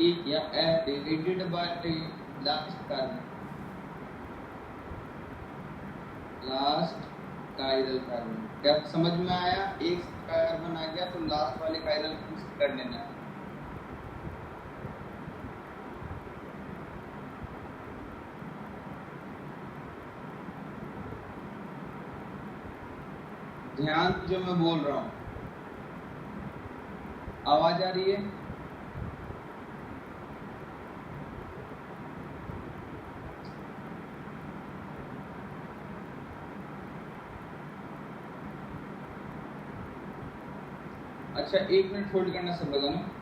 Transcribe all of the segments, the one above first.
एक या added by last carbon, last chiral carbon. क्या समझ में आया? एक कार्बन आ गया तो लास्ट वाले कायरल को कर लेना है। ध्यान जो मैं बोल रहा हूं, आवाज आ रही है? अच्छा, 1 मिनट होल्ड करना सब लोगों ने।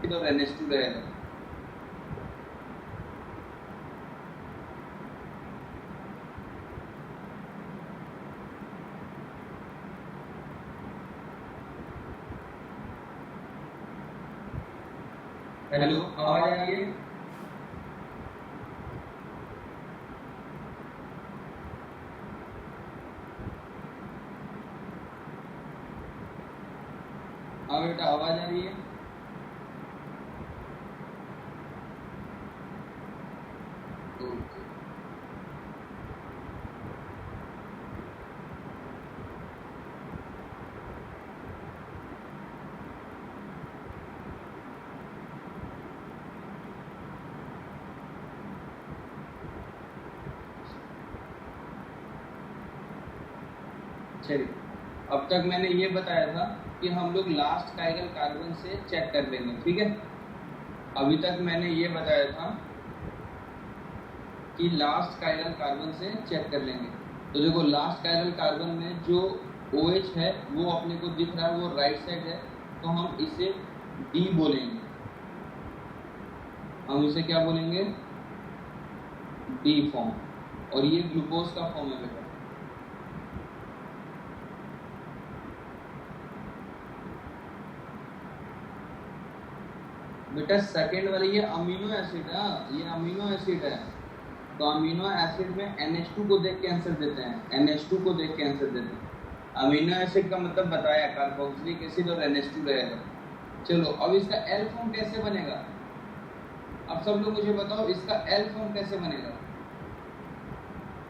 तो NH2 रहेगा। हेलो, आवाज आ रही है? हाँ बेटा, आवाज आ रही है? चलिए, अब तक मैंने ये बताया था कि हम लोग लास्ट कायरल कार्बन से चेक कर लेंगे, ठीक है। अभी तक मैंने ये बताया था कि लास्ट कायरल कार्बन से चेक कर लेंगे। तो देखो, लास्ट कायरल कार्बन में जो OH है वो अपने को दिख रहा है, वो राइट साइड है, तो हम इसे D बोलेंगे। हम इसे क्या बोलेंगे? D form. और ये ग्लूकोज का फॉर्म है बेटा। बेटा सेकेंड वाली ये अमीनो एसिड है, ये अमीनो एसिड है। तो अमीनो एसिड में NH2 को देख के आंसर देते हैं, NH2 को देख के आंसर देते हैं। अमीनो एसिड का मतलब बताया, कार्बोक्सिलिक एसिड और NH2 रहेगा। चलो, अब इसका L फॉर्म कैसे बनेगा? अब सब लोग मुझे बताओ, इसका L फॉर्म कैसे बनेगा?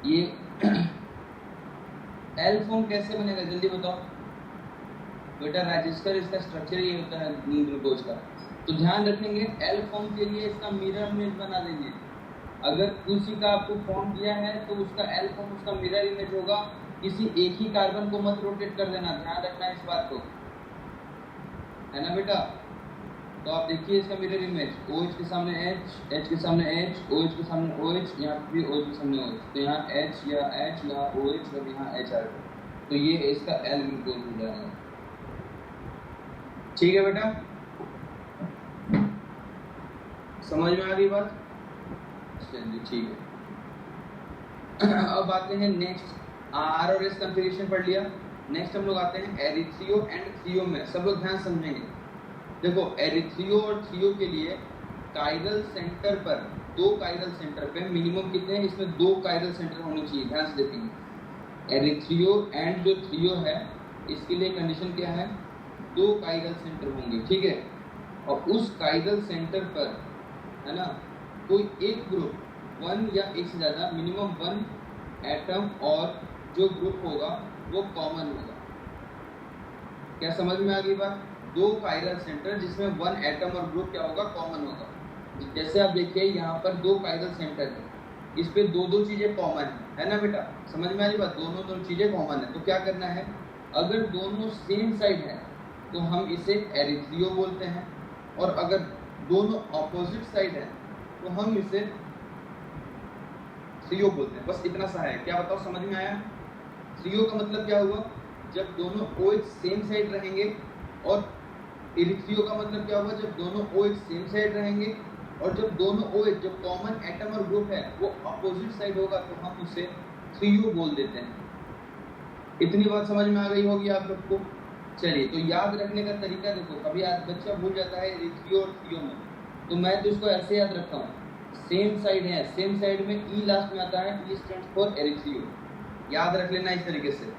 ये L फॉर्म कैसे बनेगा, जल्दी बताओ बेटा। रजिस्टर इसका स्ट्रक्चर ये होता है ग्लूकोज का। तो ध्यान रखेंगे, L फॉर्म के लिए इसका मिरर इमेज बना देंगे। अगर किसी का आपको फॉर्म दिया है तो उसका L फॉर्म, उसका मिरर इमेज होगा। किसी एक ही कार्बन को मत रोटेट कर देना, ध्यान रखना इस बात को, है ना बेटा। तो आप देखिए इसका मिरर इमेज, OH के सामने H, H के सामने H, OH के सामने OH, यहाँ भी OH के सामने OH। तो यहाँ H या H, यहाँ OH और यहाँ H आ गया। तो ये इसका L ग्लूकोज हो जाएगा। ठीक है बेटा, समझ में आ गई बात? चलिए ठीक है। अब आते हैं नेक्स्ट, R और S कन्फिगरेशन पढ़ लिया। नेक्स्ट हम लोग आते हैं एरिथ्रियो एंड थ्रियो में। सब लोग ध्यान समझेंगे। देखो, एरिथ्रियो और थ्रियो के लिए कायरल सेंटर पर, 2 कायरल सेंटर पे मिनिमम कितने हैं? इसमें 2 कायरल सेंटर होने चाहिए, ध्यान से देखेंगे। एरिथ्रियो एंड जो थ्रियो है, इसके लिए कंडीशन क्या है? 2 कायरल सेंटर होंगे, ठीक है। और उस कायरल सेंटर पर, है ना, कोई एक ग्रुप, 1 या एक से ज्यादा, मिनिमम 1 एटम और जो ग्रुप होगा वो कॉमन होगा। क्या समझ में आ गई बात? 2 कायरल सेंटर जिसमें 1 एटम और ग्रुप क्या होगा? कॉमन होगा। जैसे आप देखिए यहाँ पर 2 कायरल सेंटर है, इस पे 2 चीजें कॉमन है ना बेटा। समझ में आ रही बात? दोनों चीजें कॉमन है। तो क्या करना है, अगर दोनों सेम साइड है तो हम इसे एरिथ्रियो बोलते हैं, और अगर दोनों ऑपोजिट साइड है तो हम इसे थ्रियो बोलते हैं। बस इतना सा है। क्या बताओ, समझ में आया? थ्रियो का मतलब क्या हुआ? जब दोनों OH सेम साइड रहेंगे। और एरिथ्रियो का मतलब क्या होगा? जब दोनों OH सेम साइड रहेंगे और जब दोनों OH, जो कॉमन एटम और ग्रुप है, वो अपोजिट साइड होगा तो हम उसे थ्रियो बोल देते हैं। इतनी बात समझ में आ गई होगी आप सबको? चलिए, तो याद रखने का तरीका देखो, कभी आज बच्चा भूल जाता है एरिथ्रियो और थ्रियो में, तो मैं तो इसको ऐसे याद रखता हूँ, सेम साइड है, सेम साइड में ई लास्ट में आता है, ई स्टैंड्स फॉर एरिथ्रियो, याद रख लेना इस तरीके से।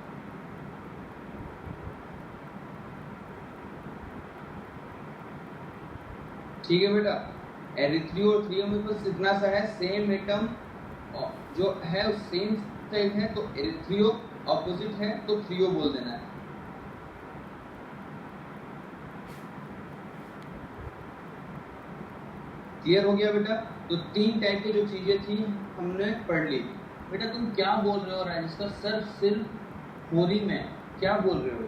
ठीक है बेटा, एरिथ्रियो और थ्रियो में बस इतना सा है, सेम एटम जो है उस सेम साइड है तो एरिथ्रियो, ऑपोजिट है तो थ्रियो बोल देना है। क्लियर हो गया बेटा? तो 3 टाइप की जो चीजें थी हमने पढ़ ली। बेटा तुम क्या बोल रहे हो राजेश का सर, सिर्फ होरी में क्या बोल रहे हो,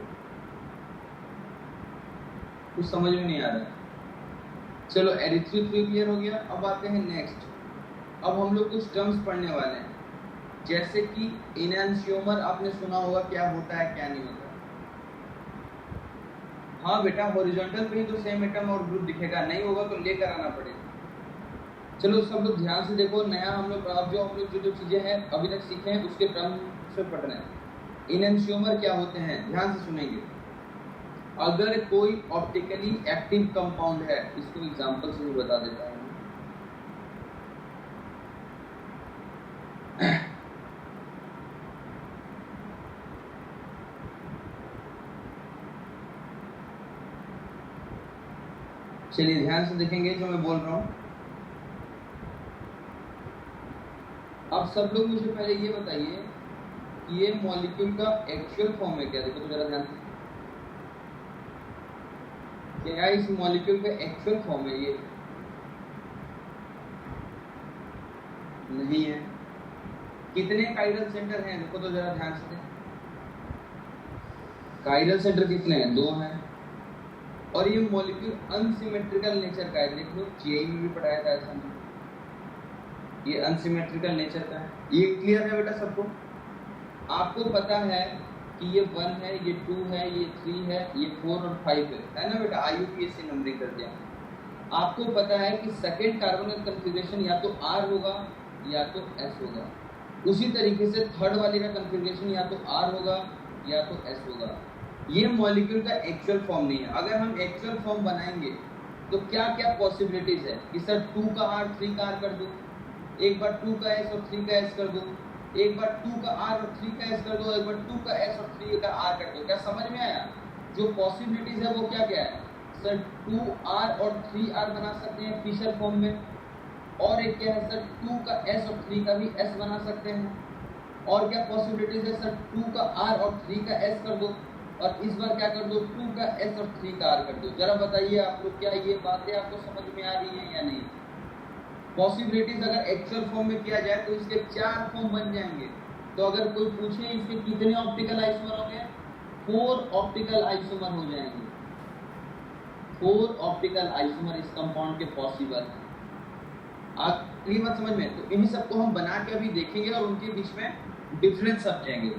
कुछ समझ में नहीं आ रहा है। चलो एरिथ्रियो क्लियर हो गया। अब आते हैं नेक्स्ट, अब हम लोग कुछ टर्म्स पढ़ने वाले हैं, जैसे कि एनांशियोमर आपने सुना होगा, क्या होता है क्या नहीं होता। हाँ बेटा, हॉरिजॉन्टल पे ही तो सेम एटम और ग्रुप दिखेगा, नहीं होगा तो लेकर आना पड़ेगा। चलो सब लोग ध्यान से देखो, नया हम लोग जो चीजें हैं अभी तक सीखे हैं उसके टर्म से पढ़ रहे हैं। एनांशियोमर क्या होते हैं ध्यान से सुनेंगे। अगर कोई ऑप्टिकली एक्टिव कंपाउंड है, इसको एग्जांपल से भी बता देता हूँ। चलिए ध्यान से देखेंगे जो मैं बोल रहा हूँ। अब सब लोग मुझे पहले ये बताइए कि ये मॉलिक्यूल का एक्चुअल फॉर्म है क्या? देखो तो जरा ध्यान से, क्या इस मॉलिक्यूल का एक्चुअल फॉर्म है? ये नहीं है। कितने काइरल सेंटर हैं? देखो तो जरा ध्यान से, काइरल सेंटर कितने हैं? 2 हैं। और ये मॉलिक्यूल अनसिमेट्रिकल नेचर का है, देखो जेई में भी पढ़ाया था ऐसा, ये अनसिमेट्रिकल नेचर का है। ये क्लियर है बेटा सबको? आपको पता है कि ये 1 है, ये 2 है, ये 3 है, ये 4 और 5 है ना बेटा? IUPAC नंबरिंग कर दिया। आपको पता है कि सेकेंड कार्बन का कन्फिग्रेशन या तो R होगा या तो S होगा। उसी तरीके से थर्ड वाले का कन्फिग्रेशन या तो R होगा या तो S होगा। ये मॉलिक्यूल का एक्चुअल फॉर्म नहीं है। अगर हम एक्चुअल फॉर्म बनाएंगे तो क्या क्या पॉसिबिलिटीज है कि सर 2 का R 3 का R कर दूं, एक बार 2 का S और 3 का S कर दूं, एक बार 2 का R और 3 का S कर दो, एक बार 2 का S और 3 का R कर दो। क्या समझ में आया? जो पॉसिबिलिटीज है वो क्या क्या है सर? 2R और 3R बना सकते हैं फिशर फॉर्म में, और एक क्या है सर 2 का S और 3 का भी S बना सकते हैं। और क्या पॉसिबिलिटीज है सर? 2 का R और 3 का S कर दो, और इस बार क्या कर दो 2 का S और 3 का R कर दो। जरा बताइए आप लोग, क्या ये बातें आपको समझ में आ रही हैं या नहीं? पॉसिबिलिटीज अगर एक्चुअल फॉर्म में किया जाए तो इसके 4 फॉर्म बन जाएंगे। तो अगर कोई पूछे इसके कितने ऑप्टिकल आइसोमर होंगे, 4 ऑप्टिकल आइसोमर हो जाएंगे। 4 ऑप्टिकल आइसोमर इस कंपाउंड के पॉसिबल है। अगली बात समझ में? तो इन्हीं सबको हम बना के अभी देखेंगे और उनके बीच में डिफरेंस समझेंगे।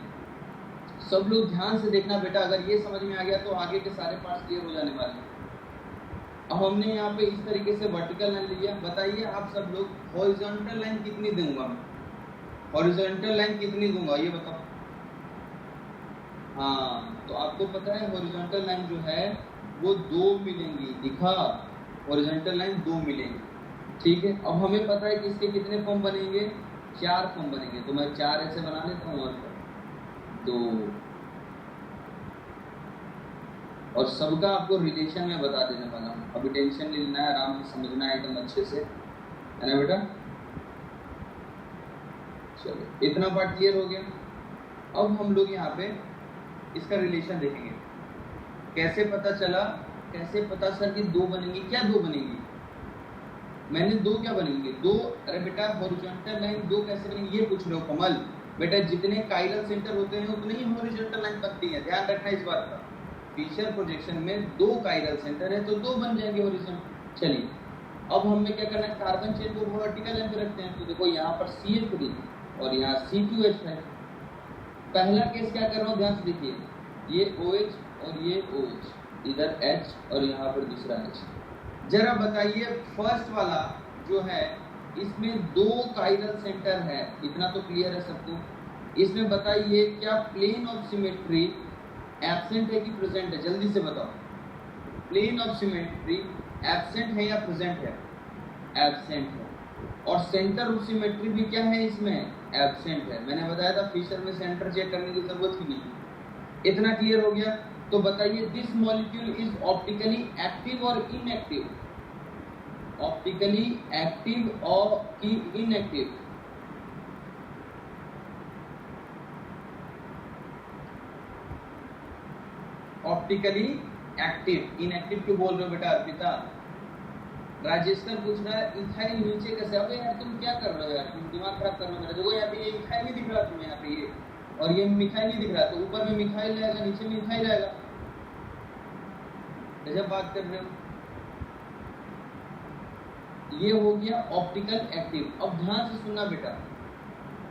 सब लोग ध्यान से देखना बेटा, अगर ये समझ में आ गया तो आगे के सारे पार्ट्स क्लियर हो जाने वाले हैं। अब हमने यहाँ पे इस तरीके से वर्टिकल लाइन लिया। बताइए आप सब लोग, हॉरिजॉन्टल लाइन कितनी दूंगा मैं? हॉरिजॉन्टल लाइन कितनी दूंगा ये बताओ। हाँ, तो आपको पता है हॉरिजॉन्टल लाइन जो है वो 2 मिलेंगी। दिखा, हॉरिजॉन्टल लाइन 2 मिलेंगी। ठीक है, अब हमें पता है कि इसके कितने फॉर्म बनेंगे? 4 फॉर्म बनेंगे। तो मैं 4 ऐसे बना लेता हूँ और 2, और सबका आपको रिलेशन में बता देने वाला हूँ। अभी टेंशन नहीं लेना है, आराम से समझना है एकदम अच्छे से, है ना बेटा? चलो इतना पार्ट क्लियर हो गया। अब हम लोग यहाँ पे इसका रिलेशन देखेंगे। कैसे पता चला, कैसे पता सर कि 2 बनेंगी? क्या 2 बनेंगी? मैंने 2 क्या बनेंगी? 2, अरे बेटा हॉरिजॉन्टल लाइन 2 कैसे बनेंगी ये पूछ रहे हो कमल? बेटा जितने काइरल सेंटर होते हैं उतने ही हॉरिजॉन्टल लाइन बनती है, ध्यान रखना इस बात का। फीचर प्रोजेक्शन में 2 काइरल सेंटर है तो 2 बन जाएंगे हॉरिजॉन्टल। चलिए अब हमें क्या करना है, कार्बन चेन को वर्टिकल लाइन पे रखते हैं। तो देखो यहाँ पर CH3 और यहाँ C2H है। पहला केस क्या कर रहा हूँ ध्यान से देखिए, ये OH और ये OH, इधर H और यहाँ पर दूसरा H। जरा बताइए फर्स्ट वाला जो है इसमें 2 काइरल सेंटर है, इतना तो क्लियर है सबको। इसमें बताइए क्या प्लेन ऑफ सिमेट्री एब्सेंट है कि प्रेजेंट है, जल्दी से बताओ। प्लेन ऑफ सिमेट्री एब्सेंट है या प्रेजेंट है? एब्सेंट है। और सेंटर ऑफ सिमेट्री भी क्या है इसमें? एब्सेंट है। मैंने बताया था फिशर में सेंटर चेक करने की जरूरत ही नहीं। इतना क्लियर हो गया? तो बताइए this molecule is optically active और इनएक्टिव? ऑप्टिकली एक्टिव और की इनएक्टिव? Optically active. इनएक्टिव क्यों बोल रहे हो बेटा अर्पिता? राजेश सर पूछ रहा है इथाइल नीचे कैसे? अबे यार तुम क्या कर रहे हो यार, तुम दिमाग खराब कर रहे हो मेरा। देखो यहाँ पे ये इथाइल नहीं दिख रहा तुम्हें, यहाँ पे ये और ये मिथाइल नहीं दिख रहा, तो ऊपर में मिथाइल रहेगा, नीचे में इथाइल रहेगा। जब बात कर रहे हो, ये हो गया ऑप्टिकल एक्टिव। अब ध्यान से सुनना बेटा,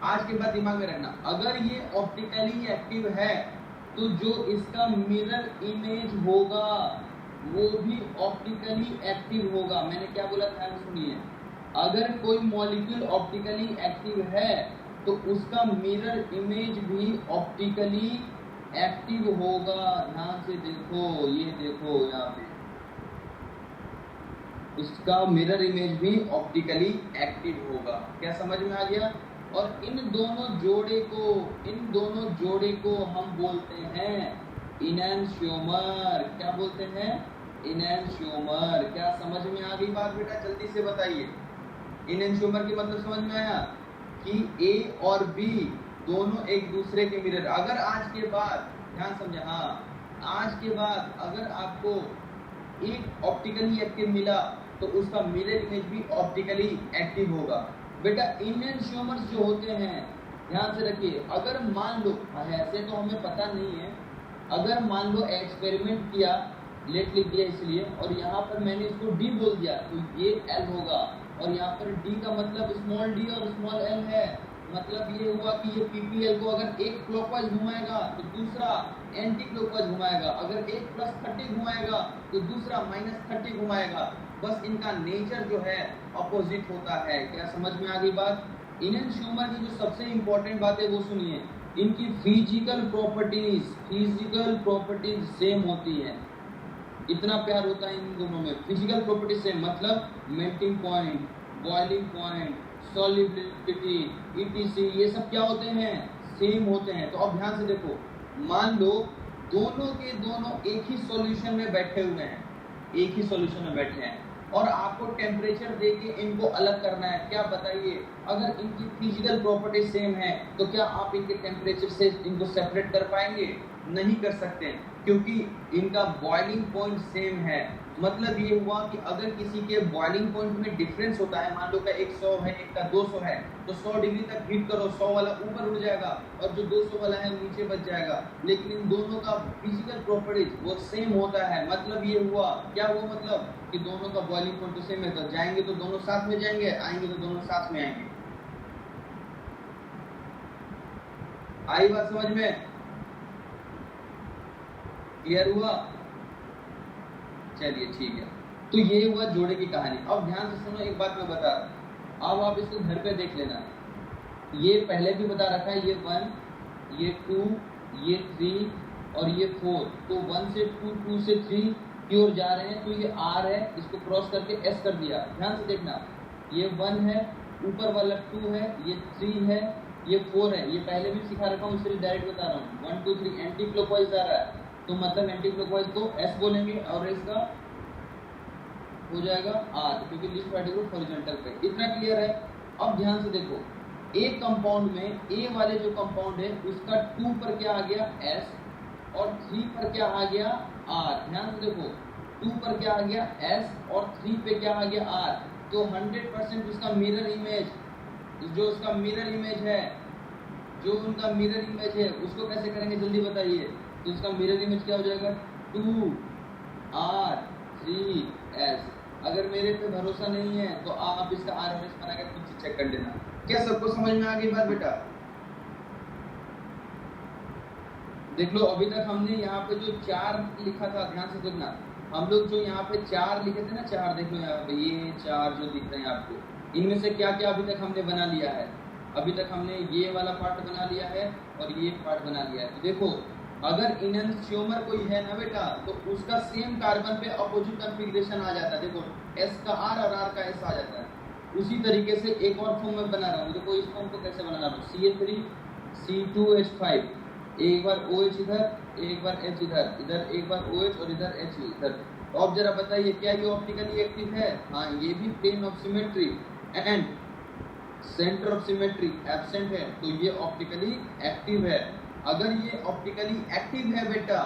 आज के बाद दिमाग में रखना, अगर ये ऑप्टिकली एक्टिव है तो जो इसका मिरर इमेज होगा वो भी ऑप्टिकली एक्टिव होगा। मैंने क्या बोला, ध्यान सुनिए। अगर कोई मॉलिक्यूल ऑप्टिकली एक्टिव है तो उसका मिरर इमेज भी ऑप्टिकली एक्टिव होगा। ध्यान से देखो, ये देखो यहाँ पे उसका मिरर इमेज भी ऑप्टिकली एक्टिव होगा। क्या समझ में आ गया? और इन दोनों जोड़े को हम बोलते हैं इनैंशियोमर। क्या बोलते हैं? इनैंशियोमर। क्या समझ में आ गई बात बेटा? जल्दी से बताइए। इनैंशियोमर की मतलब समझ में आया कि ए और बी दोनों एक दूसरे के मिरर। अगर आज के बाद ध्यान समझे, हाँ आज के बाद अगर आपको एक ऑप्टिकली एक्टिव मिला तो उसका मिरर इमेज भी ऑप्टिकली एक्टिव होगा। बेटा इनैंशियोमर्स जो होते हैं, ध्यान से रखिए, अगर मान लो, ऐसे तो हमें पता नहीं है, अगर मान लो एक्सपेरिमेंट किया, लेट लिख दिया इसलिए, और यहाँ पर मैंने इसको डी बोल दिया तो ये एल होगा, और यहाँ पर डी का मतलब स्मॉल डी और स्मॉल एल है। मतलब ये हुआ कि ये पीपीएल को अगर एक क्लॉकवाइज घुमाएगा तो दूसरा एंटी क्लॉकवाइज घुमाएगा, अगर एक +30 घुमाएगा तो दूसरा -30 घुमाएगा। बस इनका नेचर जो है अपोजिट होता है। क्या समझ में आ गई बात? इनैंशियोमर की जो सबसे इंपॉर्टेंट बात है वो सुनिए, इनकी फिजिकल प्रॉपर्टीज सेम होती है। इतना प्यार होता है इन दोनों में। फिजिकल प्रॉपर्टीज सेम मतलब melting point, boiling point, solubility, etc, ये सब क्या होते हैं? सेम होते हैं। तो अब ध्यान से देखो, मान लो दोनों के दोनों एक ही सॉल्यूशन में बैठे हुए हैं, एक ही सॉल्यूशन में बैठे हैं, और आपको टेम्परेचर देके इनको अलग करना है। क्या बताइए, अगर इनकी फिजिकल प्रॉपर्टी सेम है तो क्या आप इनके टेम्परेचर से इनको सेपरेट कर पाएंगे? नहीं कर सकते, क्योंकि इनका बॉइलिंग पॉइंट सेम है। मतलब ये हुआ कि अगर किसी के बॉइलिंग पॉइंट में डिफरेंस होता है, मान लो का 100 है, एक का 200 है, तो 100 डिग्री तक हीट करो, 100 वाला ऊपर उड़ जाएगा और जो 200 वाला है नीचे बच जाएगा। लेकिन इन दोनों का फिजिकल प्रॉपर्टीज वो सेम होता है। मतलब ये हुआ, क्या हुआ मतलब कि दोनों का बॉइलिंग पॉइंट सेम है, तो जाएंगे तो दोनों साथ में जाएंगे, आएंगे तो दोनों साथ में आएंगे। आई बात समझ में? क्लियर हुआ? चलिए ठीक है। तो ये हुआ जोड़े की कहानी। अब ध्यान से सुनो, एक बात मैं बता रहा हूं, अब आप इसको घर पे देख लेना। ये पहले भी बता रखा है, ये 1, ये 2, ये 3 और ये 4। तो 1 से 2, 2 से 3 की ओर जा रहे हैं, तो ये R है, इसको क्रॉस करके S कर दिया। ध्यान से देखना, ये 1 है, ऊपर वाला 2 है, ये 3 है, ये 4 है। ये पहले भी सिखा रखा हूँ, इसलिए डायरेक्ट बता रहा हूँ। 1 2 3 एंटी क्लॉकवाइज आ रहा है, तो मतलब एंटी क्लॉकवाइज को S बोलेंगे और इसका हो जाएगा R, क्योंकि लिस्ट पार्टिकल हॉरिजॉन्टल पे। इतना क्लियर है? अब ध्यान से देखो, एक कंपाउंड में A वाले जो कंपाउंड है उसका 2 पर क्या आ गया? S, और 3 पर क्या आ गया? R। ध्यान से देखो, 2 पर क्या आ गया? S और 3 पे क्या आ गया? R। तो 100% उसका मिरर इमेज, जो उसका मिरर इमेज है, जो उनका मिरर इमेज है, उसको कैसे करेंगे जल्दी बताइए। तो इसका मिरर इमेज क्या हो जाएगा? 2R 3S। अगर मेरे पे भरोसा नहीं है तो आप इसका RMS बनाकर खुद से चेक कर लेना। क्या सबको समझ में आ गई बात बेटा? देख लो, अभी तक हमने यहाँ पे जो 4 लिखा था, ध्यान से देखना, हम लोग जो यहाँ पे 4 लिखे थे ना, 4, देख लो यहाँ पे ये 4 जो दिख रहे हैं आपको, इनमें से क्या क्या अभी तक हमने बना लिया है? अभी तक हमने ये वाला पार्ट बना लिया है और ये पार्ट बना लिया है। तो देखो, अगर इनैंशियोमर कोई है ना बेटा, तो उसका सेम कार्बन पे अपोजिट कॉन्फ़िगरेशन आ जाता है। देखो S का R और R का S आ जाता है। उसी तरीके से एक और फॉर्म में बना रहा हूँ। देखो इस फॉर्म को कैसे बना रहा हूँ, CH3 C2H5, एक बार OH इधर, एक बार H इधर, इधर एक बार OH और इधर H इधर। तो अब जरा बताइए क्या ये ऑप्टिकली एक्टिव है? हाँ, ये भी plane of symmetry and centre of symmetry absent है, तो ये ऑप्टिकली एक्टिव है। अगर ये ऑप्टिकली एक्टिव है बेटा,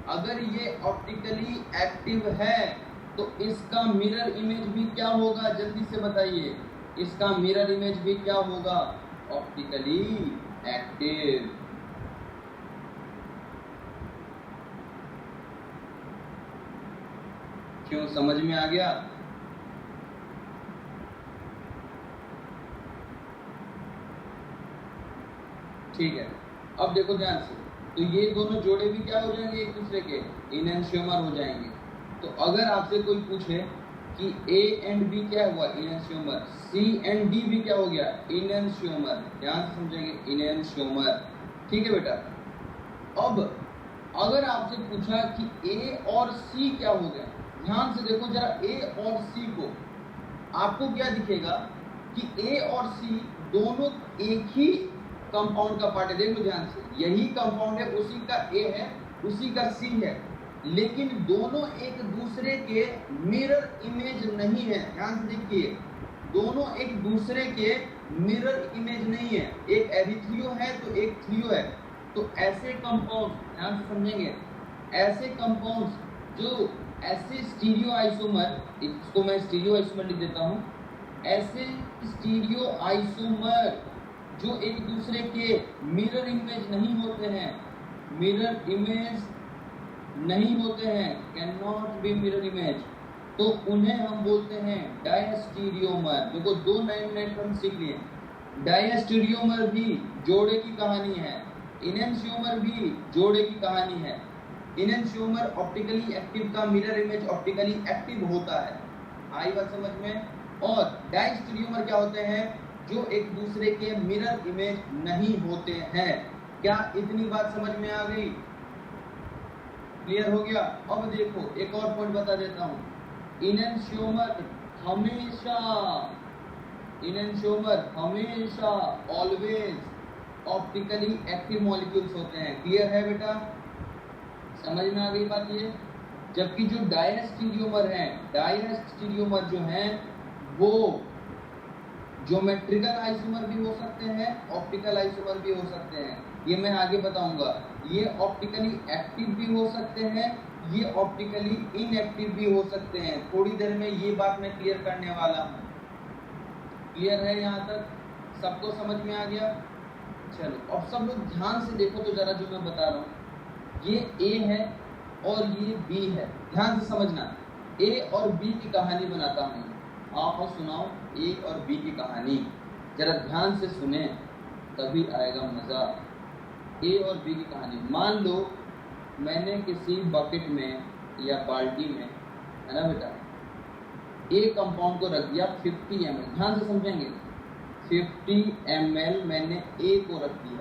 अगर ये ऑप्टिकली एक्टिव है तो इसका मिरर इमेज भी क्या होगा? जल्दी से बताइए, इसका मिरर इमेज भी क्या होगा? Optically active. क्यों, समझ में आ गया? ठीक है, अब देखो ध्यान से, तो ये दोनों जोड़े भी क्या हो जाएंगे? एक दूसरे के इनैंशियोमर हो जाएंगे। तो अगर आपसे कोई पूछे कि A एंड B क्या हुआ? इनैंशियोमर। C एंड D भी क्या हो गया? इनैंशियोमर। ध्यान से समझेंगे, इनैंशियोमर। ठीक है बेटा। अब अगर आपसे पूछा कि A और C क्या हो गया, ध्यान से देखो जरा A और C को, आपको क्या दिखेगा कि A और C दोनों एक ही कंपाउंड का पार्ट है। देख लो ध्यान से, यही कंपाउंड है, उसी का A है, उसी का C है, लेकिन दोनों एक दूसरे के मिरर इमेज नहीं है। ध्यान से देखिए, दोनों एक दूसरे के मिरर इमेज नहीं है। एक एरिथ्रियो है तो एक थ्रियो है। तो ऐसे कंपाउंड, ध्यान से समझेंगे, ऐसे कंपाउंड्स जो ऐसे स्टीरियो आइसोमर, इसको मैं स्टीरियो आइसोमर लिख देता हूँ, ऐसे स्टीरियो आइसोमर जो एक दूसरे के मिरर इमेज नहीं होते हैं, मिरर इमेज नहीं होते हैं, can not be mirror image, तो उन्हें हम बोलते हैं डायस्टीरियोमर। देखो दो नए टर्म सीख लिए। डायस्टीरियोमर भी जोड़े की कहानी है, इनैंशियोमर भी जोड़े की कहानी है। इनैंशियोमर ऑप्टिकली एक्टिव का मिरर इमेज ऑप्टिकली एक्टिव होता है, आई बात समझ में। और डायस्टीरियोमर क्या होते हैं? जो एक दूसरे के मिरर इमेज नहीं होते हैं। क्या इतनी बात समझ में आ गई? क्लियर हो गया? अब देखो एक और पॉइंट बता देता हूं, इनैंशियोमर हमेशा ऑलवेज ऑप्टिकली एक्टिव मॉलिक्यूल्स होते हैं। क्लियर है बेटा? समझ में आ गई बात ये? जबकि जो डायस्टीरियोमर हैं, डायस्टीरियोमर जो हैं वो ज्योमेट्रिकल आइसोमर भी हो सकते हैं, ऑप्टिकल आइसोमर भी हो सकते हैं। ये मैं आगे बताऊंगा। ये ऑप्टिकली एक्टिव भी हो सकते हैं, ये ऑप्टिकली इनएक्टिव भी हो सकते हैं। थोड़ी देर में ये बात मैं क्लियर करने वाला हूँ। क्लियर है यहाँ तक? सबको समझ में आ गया? चलो अब सब लोग ध्यान से देखो तो जरा जो मैं बता रहा हूँ। ये A है और ये B है, ध्यान से समझना। A और B की कहानी बनाता हूँ, आप सुनाओ A और B की कहानी, जरा ध्यान से सुने तभी आएगा मजा। A और B की कहानी। मान लो मैंने किसी बकेट में या बाल्टी में, है ना बेटा, A कंपाउंड को रख दिया 50 ml। ध्यान से समझेंगे, 50 ml मैंने A को रख दिया।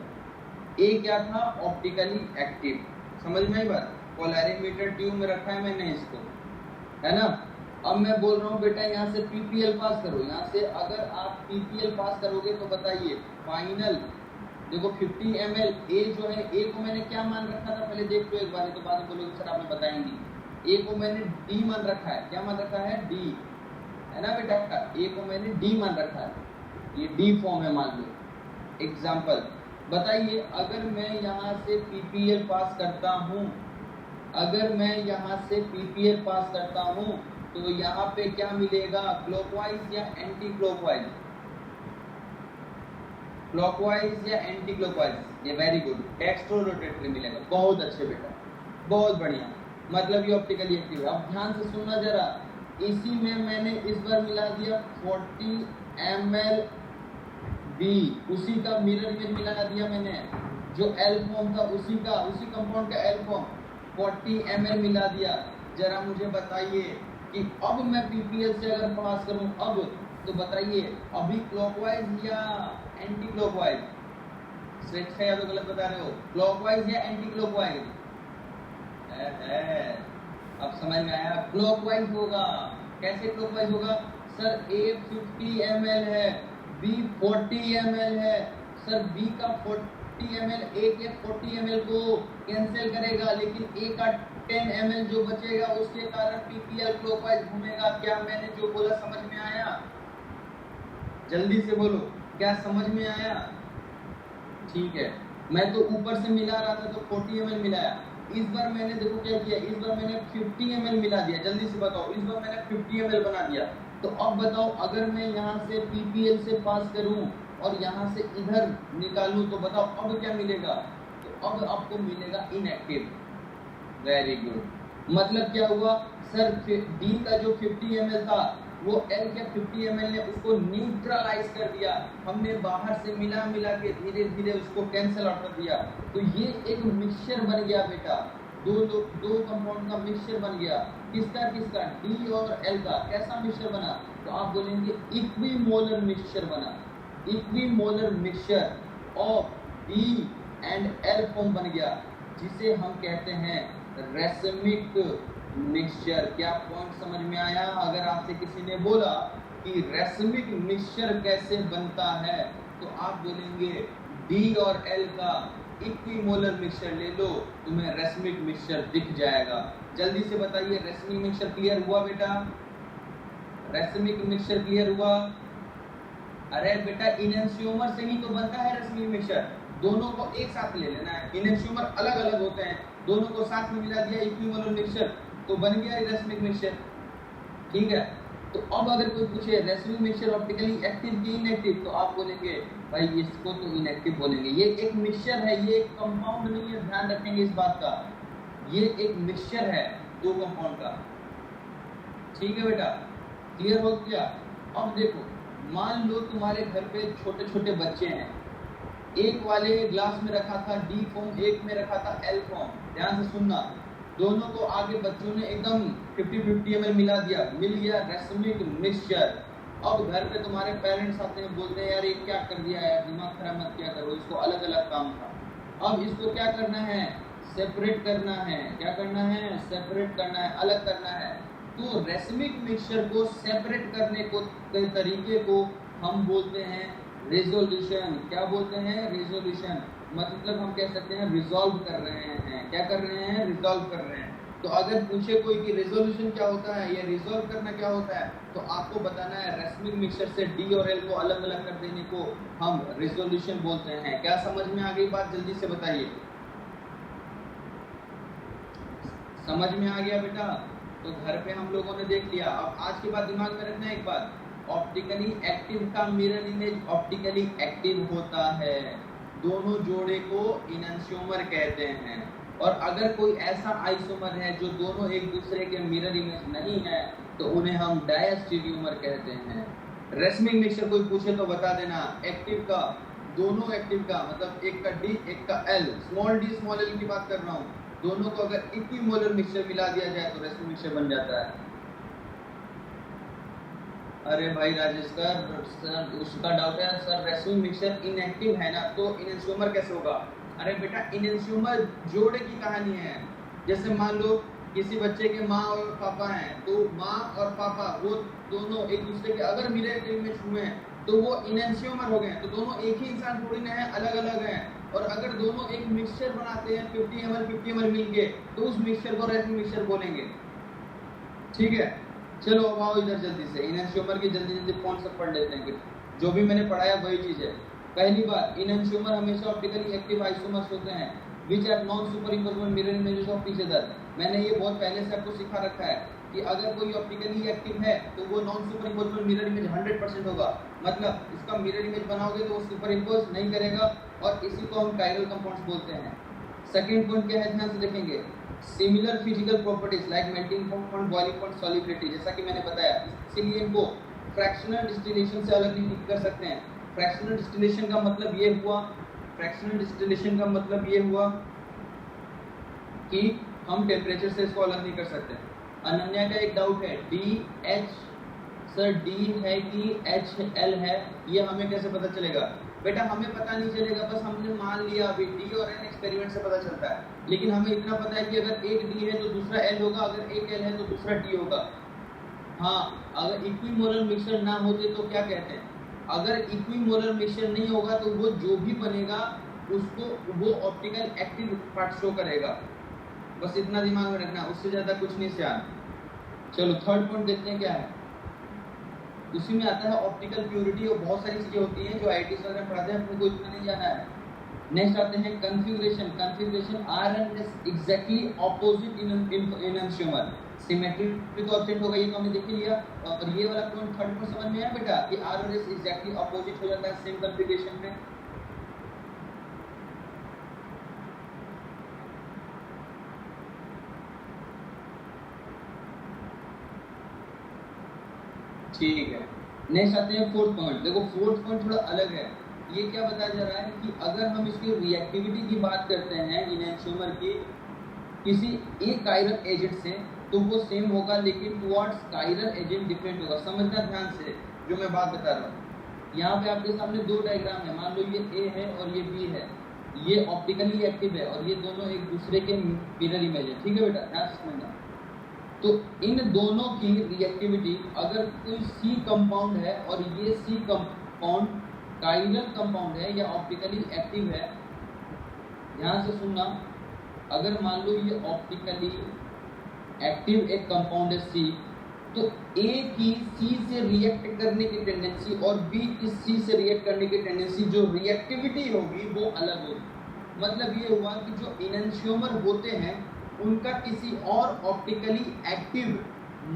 A क्या था? Optically active. समझ में आई बात? पोलैरिमीटर ट्यूब में रखा है मैंने इसको, है ना। अब मैं बोल रहा हूँ बेटा यहाँ से PPL पास करो। यहाँ से अगर आप PPL पास करोगे तो बताइए फाइनल, देखो 50 ml A जो है, A को मैंने क्या मान रखा था? पहले देख लो एक बार, तो बाद में बोलोगे सर आपने बताएंगी। A को मैंने D मान रखा है। क्या मान रखा है? D, है ना बेटा। A को मैंने D मान रखा है, ये D फॉर्म है मान लो। एग्जाम्पल बताइए, अगर मैं यहाँ से PPL पास करता हूँ, अगर मैं यहाँ से PPL पास करता हूँ तो यहाँ पे क्या मिलेगा? क्लॉकवाइज या एंटी क्लॉकवाइज? क्लॉकवाइज या एंटी क्लॉकवाइज? ये वेरी गुड, डेक्स्ट्रो रोटेटरी मिलेगा। बहुत अच्छे बेटा, बहुत बढ़िया, मतलब ये ऑप्टिकली एक्टिव है। अब ध्यान से सुनना जरा, इसी में मैंने इस बार मिला दिया 40 ml B, उसी का मिरर इमेज मिला दिया मैंने, जो L फॉर्म था उसी का, उसी कंपाउंड का L फॉर्म 40 ml मिला दिया। जरा मुझे बताइए कि अब मैं PPL से अगर पास करूं अब, तो बताइए अभी क्लॉकवाइज या एंटी क्लॉकवाइज? स्वेच्छा या तो गलत बता रहे हो, क्लॉकवाइज या एंटी क्लॉकवाइज? अब समझ में आया, क्लॉकवाइज होगा। कैसे क्लॉकवाइज होगा? सर A 50 ml है, B 40 ml है, सर B का 40 ml A के 40 ml को कैंसिल करेगा, लेकिन A का 10 ml जो बचेगा उसके कारण PPL क्लॉकवाइज घूमेगा। क्या मैंने जो बोला समझ में आया? जल्दी से बोलो, क्या समझ में आया? ठीक है, मैं तो ऊपर से मिला रहा था तो 40 ml मिलाया, इस बार मैंने देखो क्या किया, इस बार मैंने 50 ml मिला दिया। जल्दी से बताओ, इस बार मैंने 50 ml बना दिया। तो अब बताओ, अगर मैं यहाँ से PPL से पास करूँ और यहाँ से इधर निकालूं तो बताओ अब क्या मिलेगा? तो अब आपको मिलेगा इनएक्टिव। Very good. मतलब क्या हुआ सर, D का जो 50 ml था वो L के 50 ml ने उसको न्यूट्रलाइज कर दिया। हमने बाहर से मिला के धीरे धीरे उसको कैंसिल आउट कर दिया। तो ये एक मिक्सचर बन गया बेटा, दो कंपाउंड का मिक्सचर बन गया। किसका? D और L का। कैसा मिक्सचर बना? तो आप बोलेंगे इक्विमोलर मिक्सचर बना। Equimolar mixture of D and L form बन गया, जिसे हम कहते हैं रेसमिक मिक्सचर। क्या पॉइंट समझ में आया? अगर आपसे किसी ने बोला कि रेसमिक मिक्सचर कैसे बनता है तो आप बोलेंगे D और L का इक्विमोलर मिक्सचर ले लो, तुम्हें रेसमिक मिक्सचर दिख जाएगा। जल्दी से बताइए, रेसमिक मिक्सचर क्लियर हुआ बेटा? रेसमिक मिक्सचर क्लियर हुआ? अरे बेटा, इनएंशियोमर से ही तो बनता है रेसमिक मिक्सचर। दोनों को एक साथ ले लेना है, इनएंशियोमर अलग अलग होते हैं, दोनों को साथ में मिला दिया इक्विमोलर मिक्सचर तो बन गया रेसमिक मिक्सचर। ठीक है, तो अब अगर कोई पूछे रेसमिक मिक्सचर ऑप्टिकली एक्टिव की इनएक्टिव, तो आप बोलेंगे भाई इसको तो इनएक्टिव बोलेंगे। ये एक मिक्सचर है, ये एक कंपाउंड नहीं है, ध्यान रखेंगे इस बात का। ये एक मिक्सचर है दो कंपाउंड का। ठीक है बेटा, क्लियर हो गया? अब देखो, मान लो तुम्हारे घर पे छोटे छोटे बच्चे हैं, एक वाले ग्लास में रखा था D फॉर्म, एक में रखा था L फॉर्म। ध्यान से सुनना, दोनों को आगे बच्चों ने एकदम 50-50 ml मिला दिया, मिल गया रेसमिक मिक्सचर। अब घर पे तुम्हारे पेरेंट्स आते हैं, बोलते हैं यार ये क्या कर दिया है, दिमाग खराब मत किया करो, इसको अलग अलग काम था। अब इसको क्या करना है? सेपरेट करना है। क्या करना है? सेपरेट करना है, अलग करना है। तो रेसमिक मिक्सचर को सेपरेट करने को के तरीके को हम बोलते हैं रेजोल्यूशन। क्या बोलते हैं? रेजोल्यूशन। मतलब हम कह सकते हैं रिजॉल्व कर रहे हैं। क्या कर रहे हैं? रिजॉल्व कर रहे हैं। तो अगर पूछे कोई कि रेजोल्यूशन क्या होता है या रिजॉल्व करना क्या होता है, तो आपको बताना है रेसमिक मिक्सचर से D और L को अलग अलग कर देने को हम रेजोल्यूशन बोलते हैं। क्या समझ में आ गई बात? जल्दी से बताइए। समझ में आ गया बेटा? तो घर पे हम लोगों ने देख लिया। अब आज के बाद दिमाग में रखना एक बात, ऑप्टिकली एक्टिव का मिरर इमेज ऑप्टिकली एक्टिव होता है। दोनों जोड़े को इनएंशियोमर कहते हैं। और अगर कोई ऐसा आइसोमर है जो दोनों एक दूसरे के मिरर इमेज नहीं है तो उन्हें हम डायस्टेरियोमर कहते हैं। रेसमिक मिक्सचर कोई पूछे तो बता देना, एक्टिव का, दोनों एक्टिव का मतलब एक का D एक का L, small d small l की बात कर रहा हूँ, दोनों को अगर इक्विमोलर मिक्सचर मिला दिया जाए तो रेसमिक मिक्सचर बन जाता है। अरे भाई राजेश सर उसका डाउट है सर रेसमिक मिक्सचर इनएक्टिव है ना, तो इनएंशियोमर कैसे होगा? अरे बेटा, इनएंशियोमर जोड़े की कहानी है। जैसे मान लो किसी बच्चे के माँ और पापा हैं, तो माँ और पापा वो दोनों एक दूसरे के अगर मिरर इमेज हुए हैं तो वो इनएंशियोमर हो गए। तो दोनों एक ही इंसान थोड़ी ना है, अलग अलग हैं। और अगर दोनों एक मिक्सचर बनाते हैं 50 ml मिलके, तो उस मिक्सचर को रेसमिक मिक्सचर बोलेंगे। ठीक है, चलो अब आओ इधर जल्दी से, इनएंशियोमर की जल्दी पॉइंट सब पढ़ लेते हैं। जो भी मैंने पढ़ाया वही चीज है। पहली बात, इनएंशियोमर हमेशा ऑप्टिकली एक्टिव आइसोमर्स होते हैं which are non superimposable mirror images of each other. मैंने ये बहुत पहले से आपको सिखा रखा है कि अगर कोई ऑप्टिकली एक्टिव है तो वो नॉन सुपरइम्पोजेबल मिरर इमेज 100% होगा। मतलब इसका मिरर इमेज बनाओगे तो वो सुपरइम्पोज नहीं करेगा, और इसी को हम कायरल कंपाउंड्स बोलते हैं। सेकंड पॉइंट क्या है, ध्यान से देखेंगे, similar physical properties like melting point, boiling point, solubility. जैसा कि मैंने बताया, इसीलिए इनको फ्रैक्शनल डिस्टिलेशन से अलग नहीं कर सकते हैं। फ्रैक्शनल डिस्टिलेशन का मतलब ये हुआ, फ्रैक्शनल डिस्टिलेशन का मतलब ये हुआ कि हम टेम्परेचर से इसको अलग नहीं कर सकते। अनन्या का एक डाउट है, DH सर D है कि HL है, ये हमें कैसे पता चलेगा? बेटा हमें पता नहीं चलेगा, बस हमने मान लिया अभी डी और एन एक्सपेरिमेंट से पता चलता है, लेकिन हमें इतना पता है कि अगर एक डी है तो दूसरा एल होगा, अगर एक एल है तो दूसरा डी होगा। हाँ, अगर इक्विमोलर मिक्सचर ना होते तो क्या कहते हैं, अगर इक्विमोलर मिक्सचर नहीं होगा तो वो जो भी बनेगा उसको वो ऑप्टिकल एक्टिव पार्ट शो करेगा। बस इतना दिमाग में रखना, उससे ज्यादा कुछ नहीं सियान। चलो थर्ड पॉइंट देखते हैं क्या है। उसी में आता है ऑप्टिकल प्योरिटी और बहुत सारी चीजें होती हैं जो आईटी वगैरह में पढ़ाते हैं, अपने को इतना नहीं जाना है। नेक्स्ट आते हैं configuration. Configuration R and S exactly opposite in enantiomer. Symmetry तो ऑब्जेक्ट होगा, ये तो हमने देख लिया। और ये वाला पॉइंट थर्ड पॉइंट समझ में आया बेटा कि आर और एस एग्जैक्टली ऑपोजिट हो जाता है सेम कन्फिगरेशन में। ठीक है, नेक्स्ट आते हैं फोर्थ पॉइंट। देखो फोर्थ पॉइंट थोड़ा अलग है। ये क्या बताया जा रहा है कि अगर हम इसकी रिएक्टिविटी की बात करते हैं इनैंशियोमर की किसी एक कायरल एजेंट से तो वो सेम होगा, लेकिन टुवर्ड्स कायरल एजेंट डिफरेंट होगा। समझना ध्यान से जो मैं बात बता रहा हूँ। यहाँ पे आपके सामने दो डायग्राम है, मान लो ये ए है और ये बी है, ये ऑप्टिकली एक्टिव है और ये दोनों एक दूसरे के मिरर इमेज है। ठीक है बेटा, ध्यान से समझना। तो इन दोनों की रिएक्टिविटी, अगर कोई सी कंपाउंड है और ये सी कंपाउंड काइरल कंपाउंड है या ऑप्टिकली एक्टिव है, ध्यान से सुनना, अगर मान लो ये ऑप्टिकली एक्टिव एक कंपाउंड है सी, तो ए की सी से रिएक्ट करने की टेंडेंसी और बी की सी से रिएक्ट करने की टेंडेंसी, जो रिएक्टिविटी होगी वो अलग होगी। मतलब ये हुआ कि जो इनैंशियोमर होते हैं उनका किसी और ऑप्टिकली एक्टिव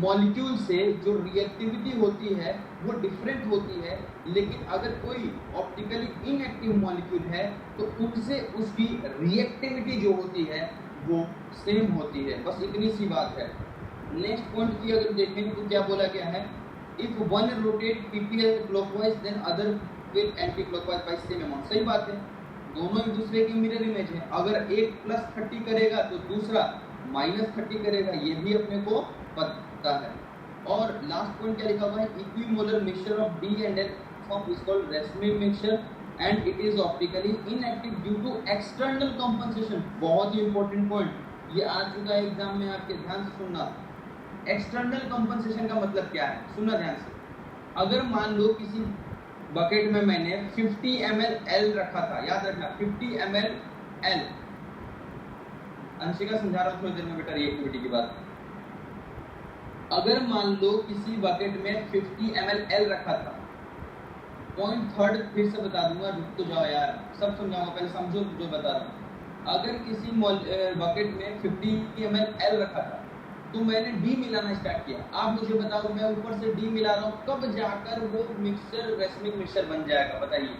मॉलिक्यूल से जो रिएक्टिविटी होती है वो डिफरेंट होती है, लेकिन अगर कोई ऑप्टिकली इनएक्टिव मॉलिक्यूल है तो उनसे उसकी रिएक्टिविटी जो होती है वो सेम होती है। बस इतनी सी बात है। नेक्स्ट पॉइंट की अगर देखें तो क्या बोला गया है, if one rotate PPL clockwise then other will anti clockwise by same amount. सही बात है, दोनों एक दूसरे की मिरर इमेज है। अगर एक +30 करेगा तो दूसरा -30 करेगा, ये भी अपने को पता है। और लास्ट पॉइंट क्या लिखा हुआ है, equimolar mixture of D and L form is called racemic mixture and it is optically inactive due to external compensation. बहुत ही इंपॉर्टेंट पॉइंट, ये आ चुका है एग्जाम में आपके, ध्यान से सुनना। एक्सटर्नल कंपनसेशन का मतलब क्या है, सुनना ध्यान से। अगर मान लो किसी बकेट में मैंने 50 ml एल रखा था, याद रखना 50 ml एल। अंशिका समझा रहा हूँ थोड़ी देर में बेटा रिएक्टिविटी की बात। अगर मान लो किसी बकेट में 50 ml एल रखा था, पॉइंट थर्ड फिर से बता दूंगा, रुक तो जाओ यार, सब समझाऊंगा, पहले समझो जो बता रहा हूँ। अगर किसी बकेट में 50 ml एल रखा था तो मैंने डी मिलाना स्टार्ट किया। आप मुझे बताओ, मैं ऊपर से डी मिला रहा हूँ, कब जाकर वो मिक्सचर रेसमिक मिक्सचर बन जाएगा बताइए।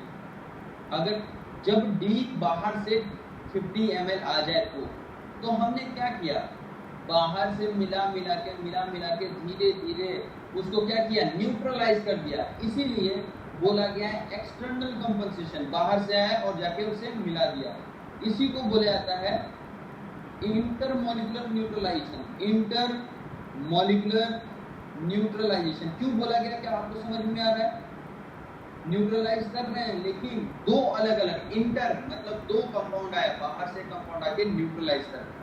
अगर जब डी बाहर से 50 ml आ जाए तो हमने क्या किया, बाहर से मिला मिला के धीरे धीरे उसको क्या किया, न्यूट्रलाइज कर दिया। इसीलिए बोला गया है एक्सटर्नल कंपनसेशन, बाहर से आया और जाके उसे मिला दिया। इसी को बोला जाता है इंटरमॉलिक्यूलर न्यूट्रलाइजेशन। इंटरमॉलिक्यूलर न्यूट्रलाइजेशन क्यों बोला गया, क्या आपको समझ में आ रहा है? न्यूट्रलाइज कर रहे हैं लेकिन दो अलग अलग, इंटर मतलब दो कंपाउंड आए, बाहर से कंपाउंड आके न्यूट्रलाइज कर रहे हैं।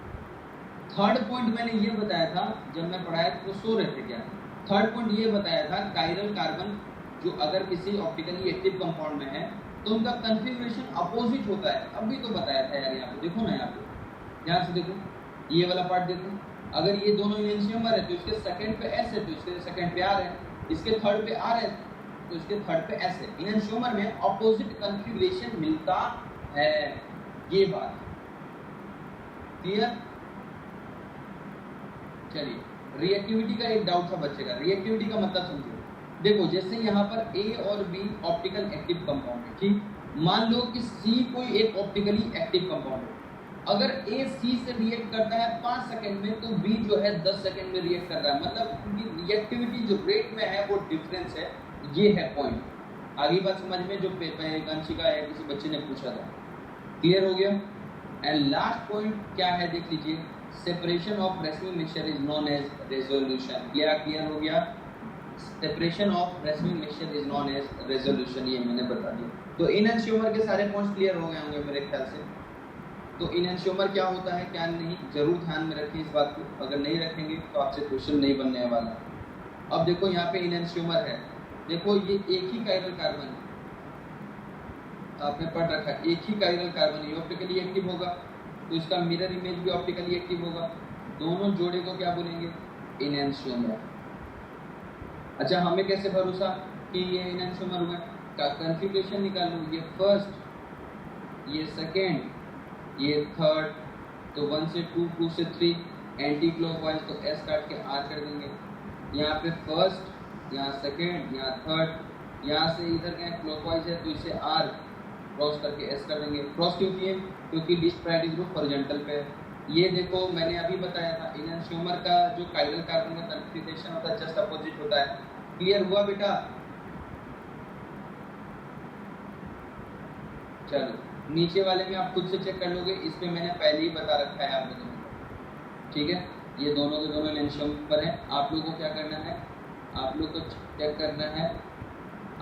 थर्ड पॉइंट मैंने ये बताया था जब मैं पढ़ाया तो सो रहे थे क्या। थर्ड पॉइंट ये बताया था कायरल कार्बन जो अगर किसी ऑप्टिकली एक्टिव कंपाउंड में है तो उनका कन्फिगरेशन अपोजिट होता है। अभी तो बताया था यार, यहाँ पे देखो ना, यहाँ पे ध्यान से देखो, ये वाला पार्ट देखो। अगर ये दोनों इनैंशियोमर है तो इसके सेकंड पे एस है तो इसके सेकंड पे आर है, इसके थर्ड पे आर है तो इसके थर्ड पे एस है। इनैंशियोमर में अपोजिट कन्फिगरेशन मिलता है, ये बात क्लियर। चलिए, रिएक्टिविटी का एक डाउट था बच्चे का, रिएक्टिविटी का मतलब समझो। देखो जैसे यहाँ पर ए और बी ऑप्टिकल एक्टिव कंपाउंड है, ठीक। मान लो कि सी कोई एक ऑप्टिकली एक्टिव कंपाउंड है, अगर ए सी से रिएक्ट करता है 5 सेकंड में तो बी जो है 10 सेकंड में रिएक्ट कर रहा है, मतलब उनकी रिएक्टिविटी जो रेट में है वो डिफरेंस है, ये है पॉइंट। आगे बात समझ में जो अंशिका है किसी बच्चे ने पूछा था, क्लियर हो गया। एंड लास्ट पॉइंट क्या है देख लीजिए, separation of racemic mixture is known as resolution. क्या क्लियर हो गया? Separation of racemic mixture is known as resolution, ये मैंने बता दिया। तो इनएंशियोमर के सारे पॉइंट्स क्लियर हो गए होंगे मेरे ख्याल से। तो इनएंशियोमर क्या होता है क्या नहीं, जरूर ध्यान में रखें इस बात को, अगर नहीं रखेंगे तो आपसे क्वेश्चन नहीं बनने वाला। अब देखो यहाँ पे इनएंशियोमर है, देखो ये एक ही कायरल कार्बन है, आपने पढ़ रखा है, एक ही कायरल कार्बन, ये ऑप्टिकली एक्टिव होगा तो इसका मिरर इमेज भी ऑप्टिकली एक्टिव होगा, दोनों जोड़े को क्या बोलेंगे, इनएंशियोमर। अच्छा, हमें कैसे भरोसा कि ये इनएंशियोमर हुआ, का कॉन्फ़िगरेशन निकालो, ये फर्स्ट, ये सेकेंड, ये थर्ड, तो 1 से 2, 2 से 3, एंटी क्लॉकवाइज तो एस काट के आर कर देंगे, यहाँ पे फर्स्ट, यहाँ सेकेंड, यहाँ थर्ड, यहाँ से इधर क्या क्लॉकवाइज है तो इसे आर क्रॉस करके एस कर देंगे। क्रॉस क्यों किए, क्योंकि लीस्ट प्रायोरिटी ग्रुप हॉरिजॉन्टल पे है। ये देखो मैंने अभी बताया था इनएंशियोमर का जो कायरल कार्बन का कॉन्फ़िगरेशन होता है जस्ट अपोजिट होता है। क्लियर हुआ बेटा? चलो नीचे वाले में आप खुद से चेक कर लोगे, इस पे मैंने पहले ही बता रखा है आप लोगों को, ठीक है। ये दोनों के दोनों इनएंशियोमर हैं। आप लोगों को क्या करना है, आप लोग को चेक करना है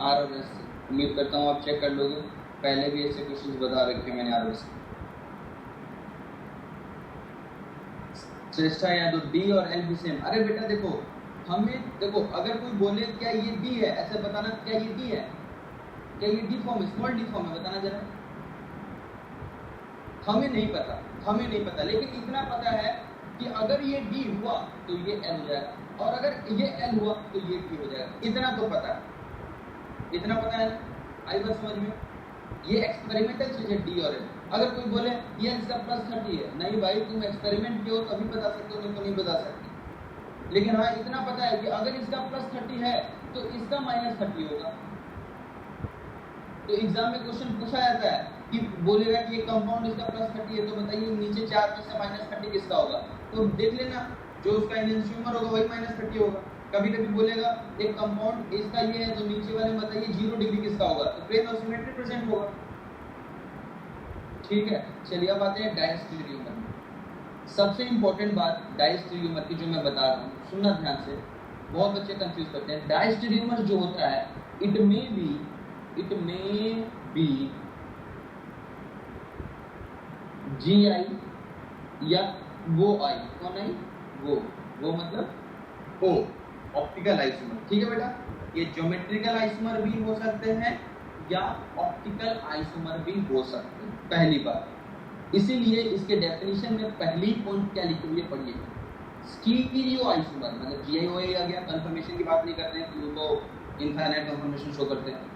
आर और एस से। उम्मीद करता हूँ आप चेक कर लोगे, पहले भी ऐसे क्वेश्चंस बता रखे हैं मैंने आर और एस। श्रेष्ठा यादव, डी और एल भी सेम। अरे बेटा देखो, हमें देखो अगर कोई बोले क्या ये डी है, ऐसे बताना क्या ये डी है, क्या ये डी फॉर्म है, स्मॉल डी फॉर्म है, बताना जरा। हमें नहीं पता, हमें नहीं पता, लेकिन इतना पता है कि अगर ये डी हुआ तो ये एल हो जाएगा, और अगर ये एल हुआ तो ये डी हो जाएगा। इतना तो पता है, इतना पता है, आई बात समझ में। ये एक्सपेरिमेंटल चीज है डी और एल। अगर कोई बोले ये इसका +30 है, नहीं भाई तुम एक्सपेरिमेंट किए हो तभी बता सकते हो, नहीं तो नहीं बता सकते। लेकिन हाँ इतना पता है कि अगर इसका +30 है तो इसका -30 होगा। तो एग्जाम में क्वेश्चन पूछा जाता है कि बोलेगा कि ये कंपाउंड इसका +30 है, तो बताइए नीचे 4 में से -30 किसका होगा, तो देख लेना जो उसका इनएंशियोमर होगा वही -30 होगा। कभी कभी बोलेगा एक कंपाउंड इसका ये है तो नीचे वाले में बताइए 0 डिग्री किसका होगा, तो प्लेन ऑफ सिमेट्री प्रेजेंट होगा, ठीक है। चलिए अब आते हैं डायस्टेरियोमर। सबसे इंपॉर्टेंट बात डायस्टेरियोमर की जो मैं बता रहा हूँ, सुनना ध्यान से, बहुत बच्चे कंफ्यूज करते हैं। डायस्टेरियोमर जो होता है इट मे बी GI या वो आई, कौन आई, वो मतलब O, ऑप्टिकल आइसोमर, ठीक है बेटा। ये ज्योमेट्रिकल आइसोमर भी हो सकते हैं या ऑप्टिकल आइसोमर भी हो सकते हैं, पहली बात। इसीलिए इसके डेफिनेशन में पहली पॉइंट क्या लिखी हुई है पढ़िए, स्टीरियो आइसोमर, मतलब GIOA आ गया, कंफर्मेशन की बात नहीं करते हैं, तो तो इनफाइनाइट कंफर्मेशन शो करते हैं।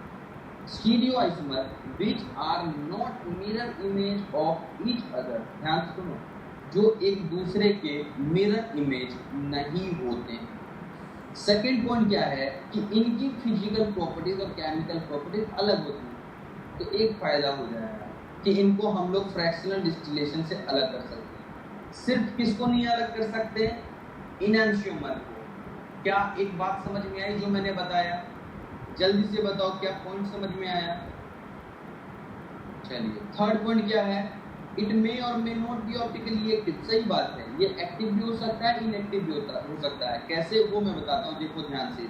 Stereo isomer which are not mirror image of each other, ध्यान से सुनो, जो एक दूसरे के मिरर इमेज नहीं होते। सेकेंड पॉइंट क्या है कि इनकी फिजिकल प्रॉपर्टीज और केमिकल प्रॉपर्टीज अलग होती हैं। तो एक फायदा हो जाएगा कि इनको हम लोग फ्रैक्शनल डिस्टिलेशन से अलग कर सकते हैं। सिर्फ किसको नहीं अलग कर सकते, इनएंशियोमर को। क्या एक बात समझ में आई जो मैंने बताया, जल्दी से बताओ क्या पॉइंट समझ में आया। चलिए थर्ड पॉइंट क्या है, इट मे और may not be optically active. सही बात है, ये एक्टिव भी हो सकता है, इनएक्टिव भी हो सकता है। कैसे वो मैं बताता हूँ, देखो ध्यान से।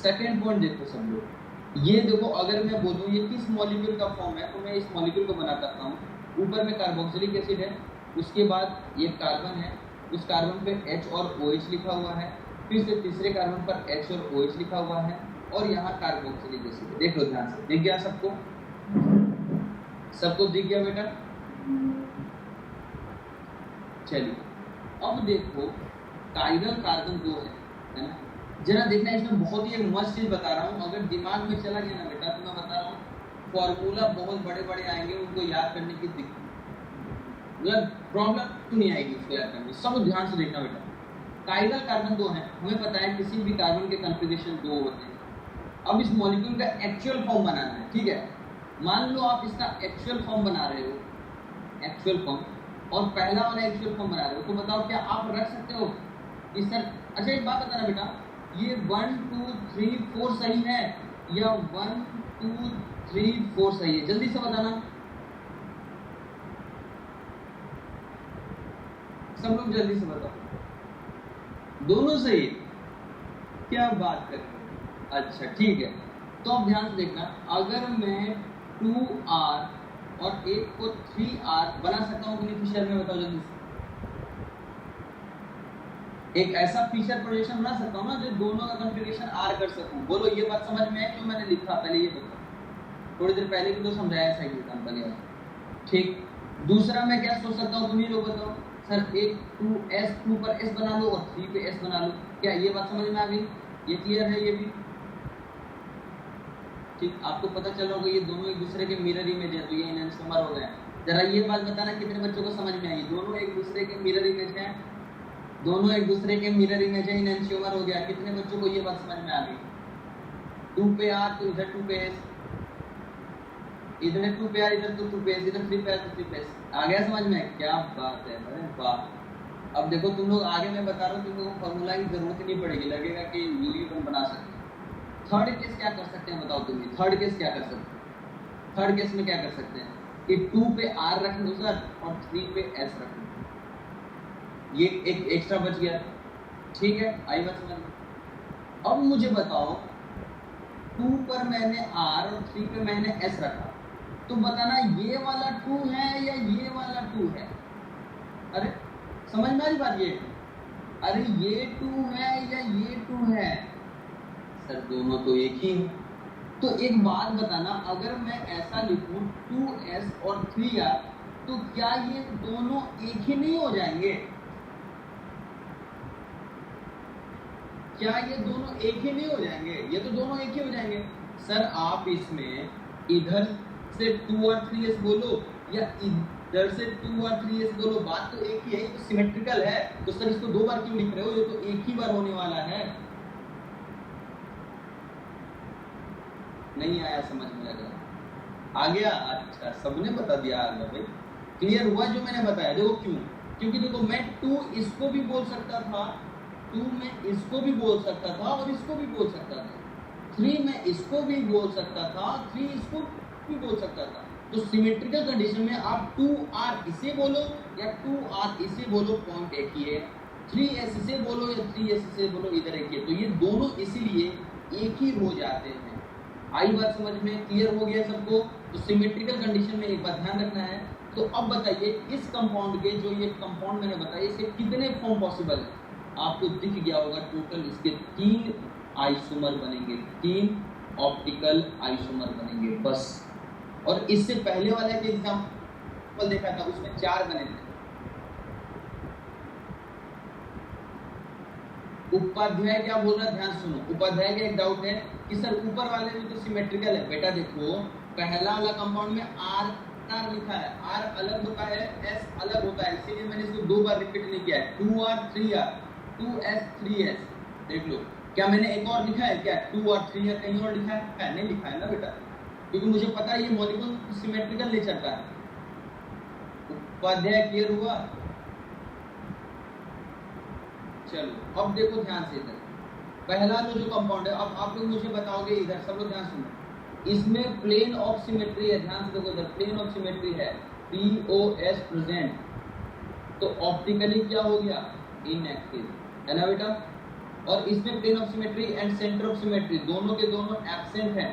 सेकंड पॉइंट देखो सब लोग, ये देखो अगर मैं बोलूँ ये किस मॉलिक्यूल का फॉर्म है, तो मैं इस मॉलिक्यूल को बना सकता हूँ। ऊपर में कार्बोक्सिलिक एसिड है, उसके बाद ये कार्बन है, उस कार्बन पे H और OH लिखा हुआ है, फिर से तीसरे कार्बन पर H और OH लिखा हुआ है, और यहाँ कार्बोक्सिलिक एसिड। देख लो ध्यान से, दिख गया सबको, सबको दिख गया बेटा। चलिए अब देखो कायरल कार्बन 2 है ना, जरा देखना इसमें बहुत ही एक मस्त चीज बता रहा हूँ। अगर दिमाग में चला गया ना बेटा, तो मैं बता रहा हूँ फॉर्मूला बहुत बड़े बड़े आएंगे, उनको याद करने की मतलब प्रॉब्लम क्यों नहीं आएगी उसको याद करने। सब ध्यान से देखना बेटा, कायरल कार्बन 2 है, हमें पता है किसी भी कार्बन के कॉन्फ़िगरेशन 2 होते हैं। अब इस मॉलिक्यूल का एक्चुअल फॉर्म बनाना है, ठीक है। मान लो आप इसका एक्चुअल फॉर्म बना रहे हो, एक्चुअल फॉर्म, और पहला वाला एक्चुअल फॉर्म बना रहे हो, तो बताओ क्या आप रख सकते हो इस सर। अच्छा एक बात बताना बेटा, ये 1 2 3 4 सही है या 1 2 3 4 सही है, जल्दी से बताना सब लोग, जल्दी से बताओ। दोनों सही, क्या बात कर रहे हो, अच्छा ठीक है। तो अब ध्यान से देखना, अगर मैं 2R और एक को 3R बना सकता हूँ कि नहीं फिशर में, बताओ जल्दी से। एक ऐसा फिशर प्रोजेक्शन बना सकता हूँ ना जो दोनों का कॉन्फ़िगरेशन R कर सकूँ। बोलो ये बात समझ में है क्यों मैंने लिखा, पहले ये बताओ। थोड़ी देर पहले भी तो समझाया ऐसा एग्जाम्पल है। ठीक, दूसरा मैं क्या सोच सकता हूँ, तुम ही लोग बताओ। सर एक 2S 2 पर S बना लो और 3 पे S बना लो। क्या ये बात समझ में आ गई? ये क्लियर है? ये भी ठीक, आपको पता चल रहा होगा ये दोनों एक दूसरे के मिरर इमेज है, तो ये इनहेंसर हो गए। जरा ये बात बताना कितने बच्चों को समझ में आई? दोनों एक दूसरे के मिरर इमेज हैं, दोनों एक दूसरे के मिरर इमेज है, इनहेंसर हो गया। कितने बच्चों को ये बात समझ में आ गई? 2 पे R तो इधर 2 पे S, इधर 2 पे R इधर तो 2 पे S, इधर 3 पे R तो 3 पे S। आ गया समझ में? क्या बात है, अरे वाह। अब देखो तुम लोग आगे मैं बता रहा हूँ, तुम लोगों को फॉर्मूला की जरूरत नहीं पड़ेगी, लगेगा कि यूली तुम बना सकते। थर्ड केस क्या कर सकते हैं बताओ तुम ही? थर्ड केस क्या कर सकते हैं? थर्ड केस में क्या कर सकते हैं कि 2 पे R रख लो सर और 3 पे S रख लो, ये एक एक्स्ट्रा बच गया। ठीक है, आई बात समझ में? अब मुझे बताओ 2 पर मैंने R और 3 पे मैंने S रखा, तो बताना ये वाला 2 है या ये वाला 2 है? अरे समझ में आई बात? ये अरे ये 2 है या ये 2 है? सर दोनों तो एक ही है। तो एक बात बताना, अगर मैं ऐसा लिखूं 2S और 3R, तो क्या ये दोनों एक ही नहीं हो जाएंगे? क्या ये दोनों एक ही नहीं हो जाएंगे? ये तो दोनों एक ही हो जाएंगे। सर आप इसमें इधर से 2 और 3S बोलो या इधर से 2 और 3S बोलो, बात तो एक ही है, ये तो सिमेट्रिकल है। तो सर इसको 2 बार क्यों लिख रहे हो? ये तो एक ही बार होने वाला है। नहीं आया समझ में? लग रहा आ गया? अच्छा, सबने बता दिया आ गया भाई, क्लियर हुआ जो मैंने बताया? देखो क्यों, क्योंकि देखो मैं 2 इसको भी बोल सकता था, 2 में इसको भी बोल सकता था और इसको भी बोल सकता था, 3 में इसको भी बोल सकता था, 3 इसको भी बोल सकता था। तो सिमेट्रिकल कंडीशन में आप 2R इसे बोलो या 2R इसे बोलो, पॉइंट एक ही है। 3S इसे बोलो या 3S इसे बोलो, इधर एक ही है। तो ये दोनों इसीलिए एक ही हो जाते हैं। आई बात समझ में? क्लियर हो गया सबको? तो सिमेट्रिकल कंडीशन में एक बात ध्यान रखना है। तो अब बताइए इस कंपाउंड के, जो ये कंपाउंड मैंने बताया, इसके कितने फॉर्म पॉसिबल है? आपको दिख गया होगा, टोटल इसके 3 आइसोमर बनेंगे, 3 ऑप्टिकल आइसोमर बनेंगे बस। और इससे पहले वाले के एग्जाम्पल देखा था, उसमें 4 बने थे। उपाध्याय क्या बोल रहा है, ध्यान सुनो। उपाध्याय का एक डाउट है कि सर ऊपर वाले में तो सिमेट्रिकल है। बेटा देखो, पहला वाला कंपाउंड में R लिखा है, R अलग होता है, S अलग होता है, इसीलिए मैंने इसको 2 बार रिपीट नहीं किया है। 2R 3R, 2S 3S। देख लो, क्या मैंने एक और लिखा है क्या? 2R 3R कहीं और लिखा है? नहीं लिखा है ना बेटा, क्योंकि मुझे पता है ये मॉलिक्यूल सिमेट्रिकल नेचर का है। उपाध्याय क्लियर हुआ? चलो अब देखो ध्यान से, इधर पहला जो कंपाउंड है, अब आप लोग मुझे बताओगे, इधर सब लोग ध्यान सुनो, इसमें प्लेन ऑफ सिमेट्री है। ध्यान से देखो, इधर प्लेन ऑफ सिमेट्री है, POS प्रेजेंट। तो ऑप्टिकली क्या हो गया? इनएक्टिव, है ना बेटा? और इसमें plane of symmetry and centre of symmetry दोनों के दोनों एब्सेंट हैं,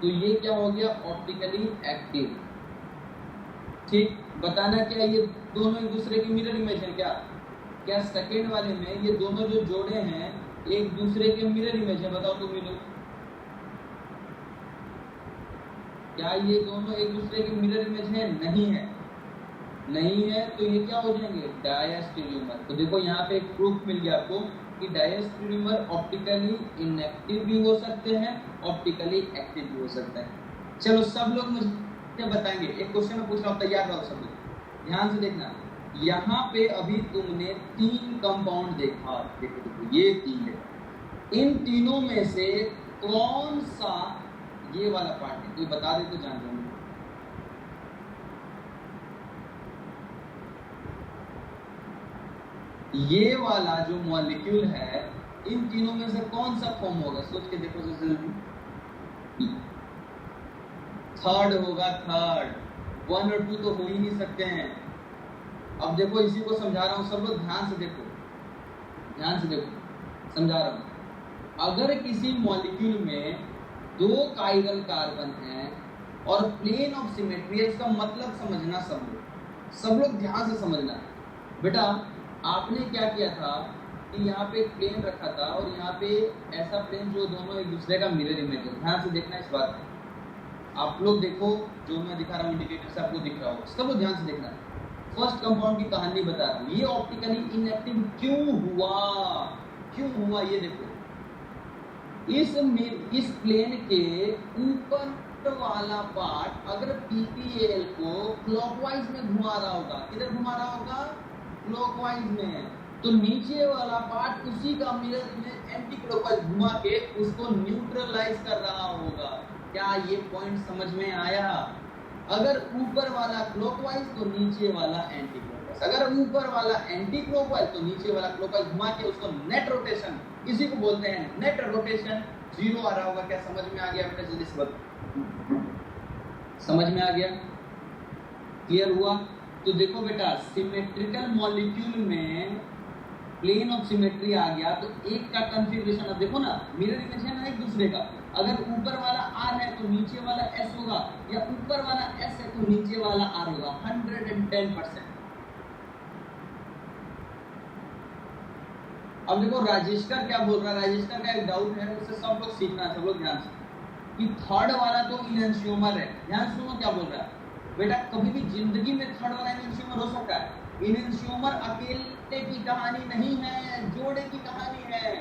तो ये क्या हो गया? Optically active. ठीक, बताना क्या ये दोनों एक दूसरे की मिरर इमेज है? क्या सेकेंड वाले में ये दोनों जो जोड़े हैं एक दूसरे के मिरर इमेज है? बताओ तुम लोग, क्या ये दोनों एक दूसरे के मिरर इमेज है? नहीं है, नहीं है। तो ये क्या हो जाएंगे? डायस्टेरियोमर। तो देखो यहाँ पे एक प्रूफ मिल गया आपको कि डायस्टेरियोमर ऑप्टिकली इनएक्टिव भी हो सकते हैं, ऑप्टिकली एक्टिव भी हो सकते हैं। चलो सब लोग मुझे बताएंगे, एक क्वेश्चन में पूछ रहा हूँ, तैयार रहो सब लोग, ध्यान से देखना। यहाँ पे अभी तुमने 3 कंपाउंड देखा, देखो ये 3 है, इन तीनों में से कौन सा ये वाला पार्ट है? कोई बता दे तो जान दूंगा। ये वाला जो मॉलिक्यूल है, इन तीनों में से कौन सा फॉर्म होगा? सोच के देखो जल्दी। थर्ड होगा, थर्ड। 1 और 2 तो हो ही नहीं सकते हैं। अब देखो इसी को समझा रहा हूं, सब लोग ध्यान से देखो, ध्यान से देखो, समझा रहा हूं। अगर किसी मॉलिक्यूल में 2 कायरल कार्बन हैं और प्लेन ऑफ सिमेट्री है, इसका मतलब समझना सब लोग ध्यान से समझना। बेटा आपने क्या किया था कि यहाँ पे एक प्लेन रखा था और यहाँ पे ऐसा प्लेन जो दोनों एक दूसरे का मिरर इमेज है। ध्यान से देखना इस बात में। आप लोग देखो, जो मैं दिखा रहा हूँ इंडिकेटर से आपको दिख रहा होगा, सब लोग ध्यान से देखना। फर्स्ट कंपाउंड की कहानी बता रहा हूँ। ये ऑप्टिकली इनएक्टिव क्यों हुआ ये देखो। इस प्लेन के ऊपर वाला पार्ट अगर पीपीएल को क्लॉकवाइज में घुमा रहा होगा, किधर घुमा रहा होगा? क्लॉकवाइज में, तो नीचे वाला पार्ट उसी का मिरर में एंटी क्लॉकवाइज घुमा के उसको न्यूट्रलाइज कर रहा होगा। क्या ये पॉइंट समझ में आया? अगर ऊपर वाला क्लॉकवाइज तो नीचे वाला एंटी क्लॉकवाइज, अगर ऊपर वाला एंटी क्लॉकवाइज तो नीचे वाला क्लॉकवाइज घुमा के उसको नेट रोटेशन, इसी को बोलते हैं नेट रोटेशन। जीरो आ रहा होगा, क्या समझ में आ गया बेटा? जल्दी से बताओ, समझ में आ गया? क्लियर हुआ? तो देखो बेटा, सिमेट्रिकल मॉलिक्यूल में प्लेन ऑफ सिमेट्री आ गया तो एक का कॉन्फ़िगरेशन, अब देखो ना, मिरर इमेज है ना एक दूसरे का। अगर ऊपर वाला R है तो नीचे वाला S होगा, या ऊपर वाला S है तो नीचे वाला R होगा। 110%। अब देखो राजेश्वर क्या बोल रहा है। राजेश्वर का एक डाउट है, उससे सब लोग सीखना है, सब लोग ध्यान से, कि थर्ड वाला तो इनएंशियोमर है। ध्यान सुनो क्या बोल रहा है बेटा। कभी भी जिंदगी में थर्ड वाला इनएंशियोमर हो सकता है। इनएंशियोमर अकेले की कहानी नहीं है, जोड़े की कहानी है।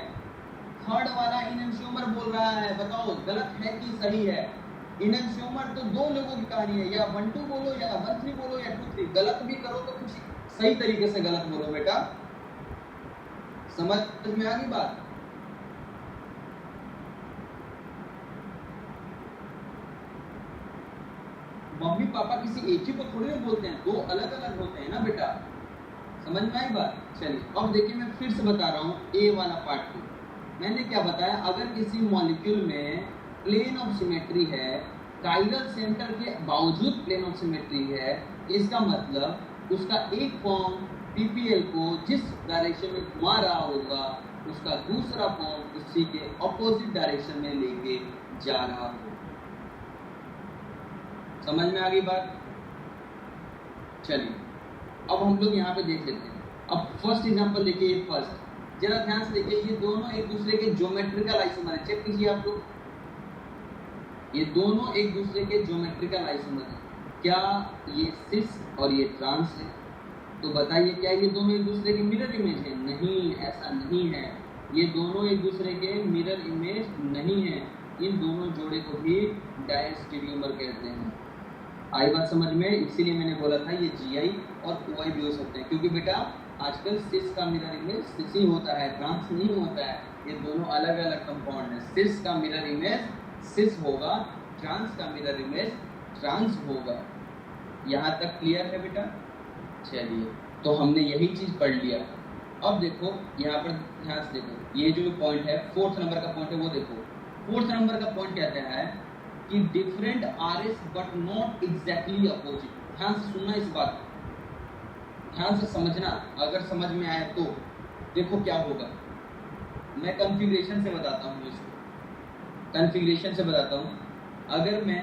थर्ड वाला इनएंशियोमर बोल रहा है, बताओ गलत है कि सही है? इनएंशियोमर तो दो लोगों की कहानी है, या 1 2 बोलो, या 1 3 बोलो, या 2 3। गलत भी करो तो कुछ सही तरीके से गलत बोलो बेटा। समझ में आ गई बात? मम्मी पापा किसी एक ही को थोड़ी ना बोलते हैं, दो अलग अलग होते हैं ना बेटा। समझ में आई बात? चलिए अब देखिए, मैं फिर से बता रहा हूँ ए वाला पार्ट को। मैंने क्या बताया? अगर किसी मॉलिक्यूल में प्लेन ऑफ सिमेट्री है, काइरल सेंटर के बावजूद प्लेन ऑफ सिमेट्री है, इसका मतलब उसका एक फॉर्म पीपीएल को जिस डायरेक्शन में घुमा रहा होगा, उसका दूसरा फॉर्म उसी के ऑपोजिट डायरेक्शन में लेके जा रहा होगा। समझ में आ गई बात? चलिए अब हम लोग यहाँ पे देख लेते हैं। अब फर्स्ट एग्जांपल देखिए, फर्स्ट जरा ध्यान से देखिए। ये दोनों एक दूसरे के ज्योमेट्रिकल आइसोमर है। चेक कीजिए आप लोग, ये दोनों एक दूसरे के ज्योमेट्रिकल आइसोमर है। क्या ये सिस और ये ट्रांस है? तो बताइए क्या ये दोनों एक दूसरे के मिरर इमेज है? नहीं, ऐसा नहीं है। ये दोनों एक दूसरे के मिरर इमेज नहीं है। इन दोनों जोड़े को भी डायस्टेरियोमर कहते हैं। आई बात समझ में? इसीलिए मैंने बोला था ये GI और OI भी हो सकते हैं, क्योंकि बेटा आजकल सिस का मिरर इमेज सिस ही होता है, ट्रांस नहीं होता है। ये दोनों अलग अलग कंपाउंड है। सिस का मिरर इमेज सिस होगा, ट्रांस का मिरर इमेज ट्रांस होगा। यहाँ तक क्लियर है बेटा? चलिए, तो हमने यही चीज पढ़ लिया। अब देखो यहाँ पर ध्यान से देखो, ये जो पॉइंट है, 4th नंबर का पॉइंट है, वो देखो। 4th नंबर का पॉइंट कहते हैं कि different RS but not exactly opposite. ध्यान से सुनना इस बात, ध्यान से समझना। अगर समझ में आए तो देखो क्या होगा। मैं कॉन्फ़िगरेशन से बताता हूँ इसको, कॉन्फ़िगरेशन से बताता हूँ। अगर मैं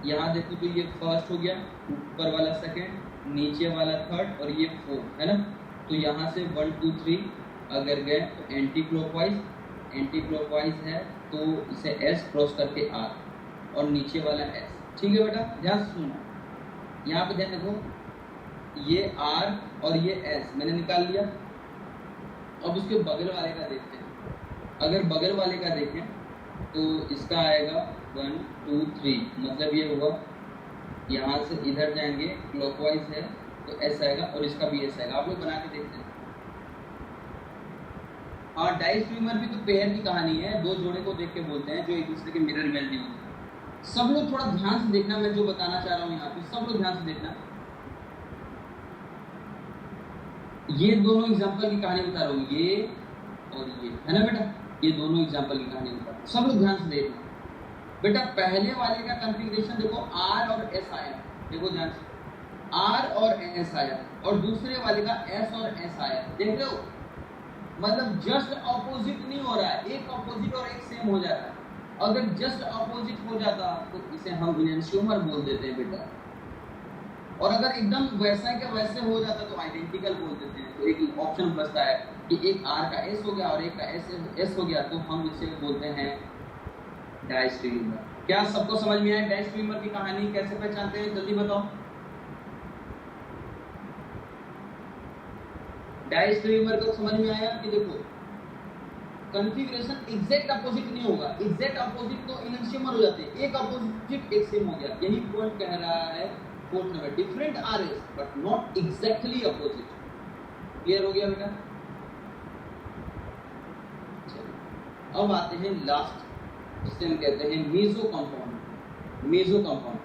यहाँ देखूँ तो ये फर्स्ट हो गया, ऊपर वाला सेकेंड, नीचे वाला थर्ड और ये फोर्थ, है ना। तो यहाँ से 1 2 3 अगर गए तो एंटी क्लॉकवाइज है तो इसे S क्रॉस करके R, और नीचे वाला S। ठीक है बेटा, ध्यान से सुनना। यहाँ पे ध्यान देखो, ये R और ये S मैंने निकाल लिया। अब उसके बगल वाले का देखते हैं। अगर बगल वाले का देखें तो इसका आएगा 1 2 3, मतलब ये होगा यहाँ से इधर जाएंगे, क्लॉकवाइज है तो S आएगा, और इसका भी S आएगा। आप लोग बना के देखते हैं। और डायस्टेरियोमर भी तो पेयर की कहानी है, दो जोड़े को देख के बोलते हैं जो एक दूसरे के मिरर इमेज नहीं होते। सब लोग थोड़ा ध्यान से देखना, मैं जो बताना चाह रहा हूँ यहाँ पे, सब लोग ध्यान से देखना। ये दोनों एग्जांपल की कहानी बता रहा हूँ, ये और ये, है ना बेटा। ये दोनों एग्जांपल की कहानी बता रहा हूँ, सब लोग ध्यान से देखना बेटा। पहले वाले का कॉन्फ़िगरेशन देखो, R और S आया, देखो ध्यान से, R और S आया, और दूसरे वाले का S और S आया। देख रहे हो, मतलब जस्ट ऑपोजिट नहीं हो रहा है, एक ऑपोजिट और एक सेम हो जाता है। अगर जस्ट अपोजिट हो जाता तो इसे हम इनएंशियोमर बोल देते हैं बेटा, और अगर एकदम वैसा का वैसे हो जाता तो आइडेंटिकल बोल देते हैं। तो एक ऑप्शन बचता है कि एक R का S हो गया और एक का S हो गया, तो हम इसे बोलते हैं डायस्टेरियोमर। क्या सबको समझ में आया डायस्टेरियोमर की कहानी कैसे पहचानते हैं, जल्दी बताओ। डायस्टेरियोमर को समझ में आया कि देखो कॉन्फ़िगरेशन एग्जैक्ट अपोजिट नहीं होगा, एग्जैक्ट अपोजिट तो इनएंशियोमर हो जाते हैं, एक अपोजिट एक सेम हो गया, यही पॉइंट कह रहा है fourth number. Different RS but not exactly opposite. Clear हो गया बेटा? अब आते हैं लास्ट, जिसे हम कहते हैं meso compound. Meso compound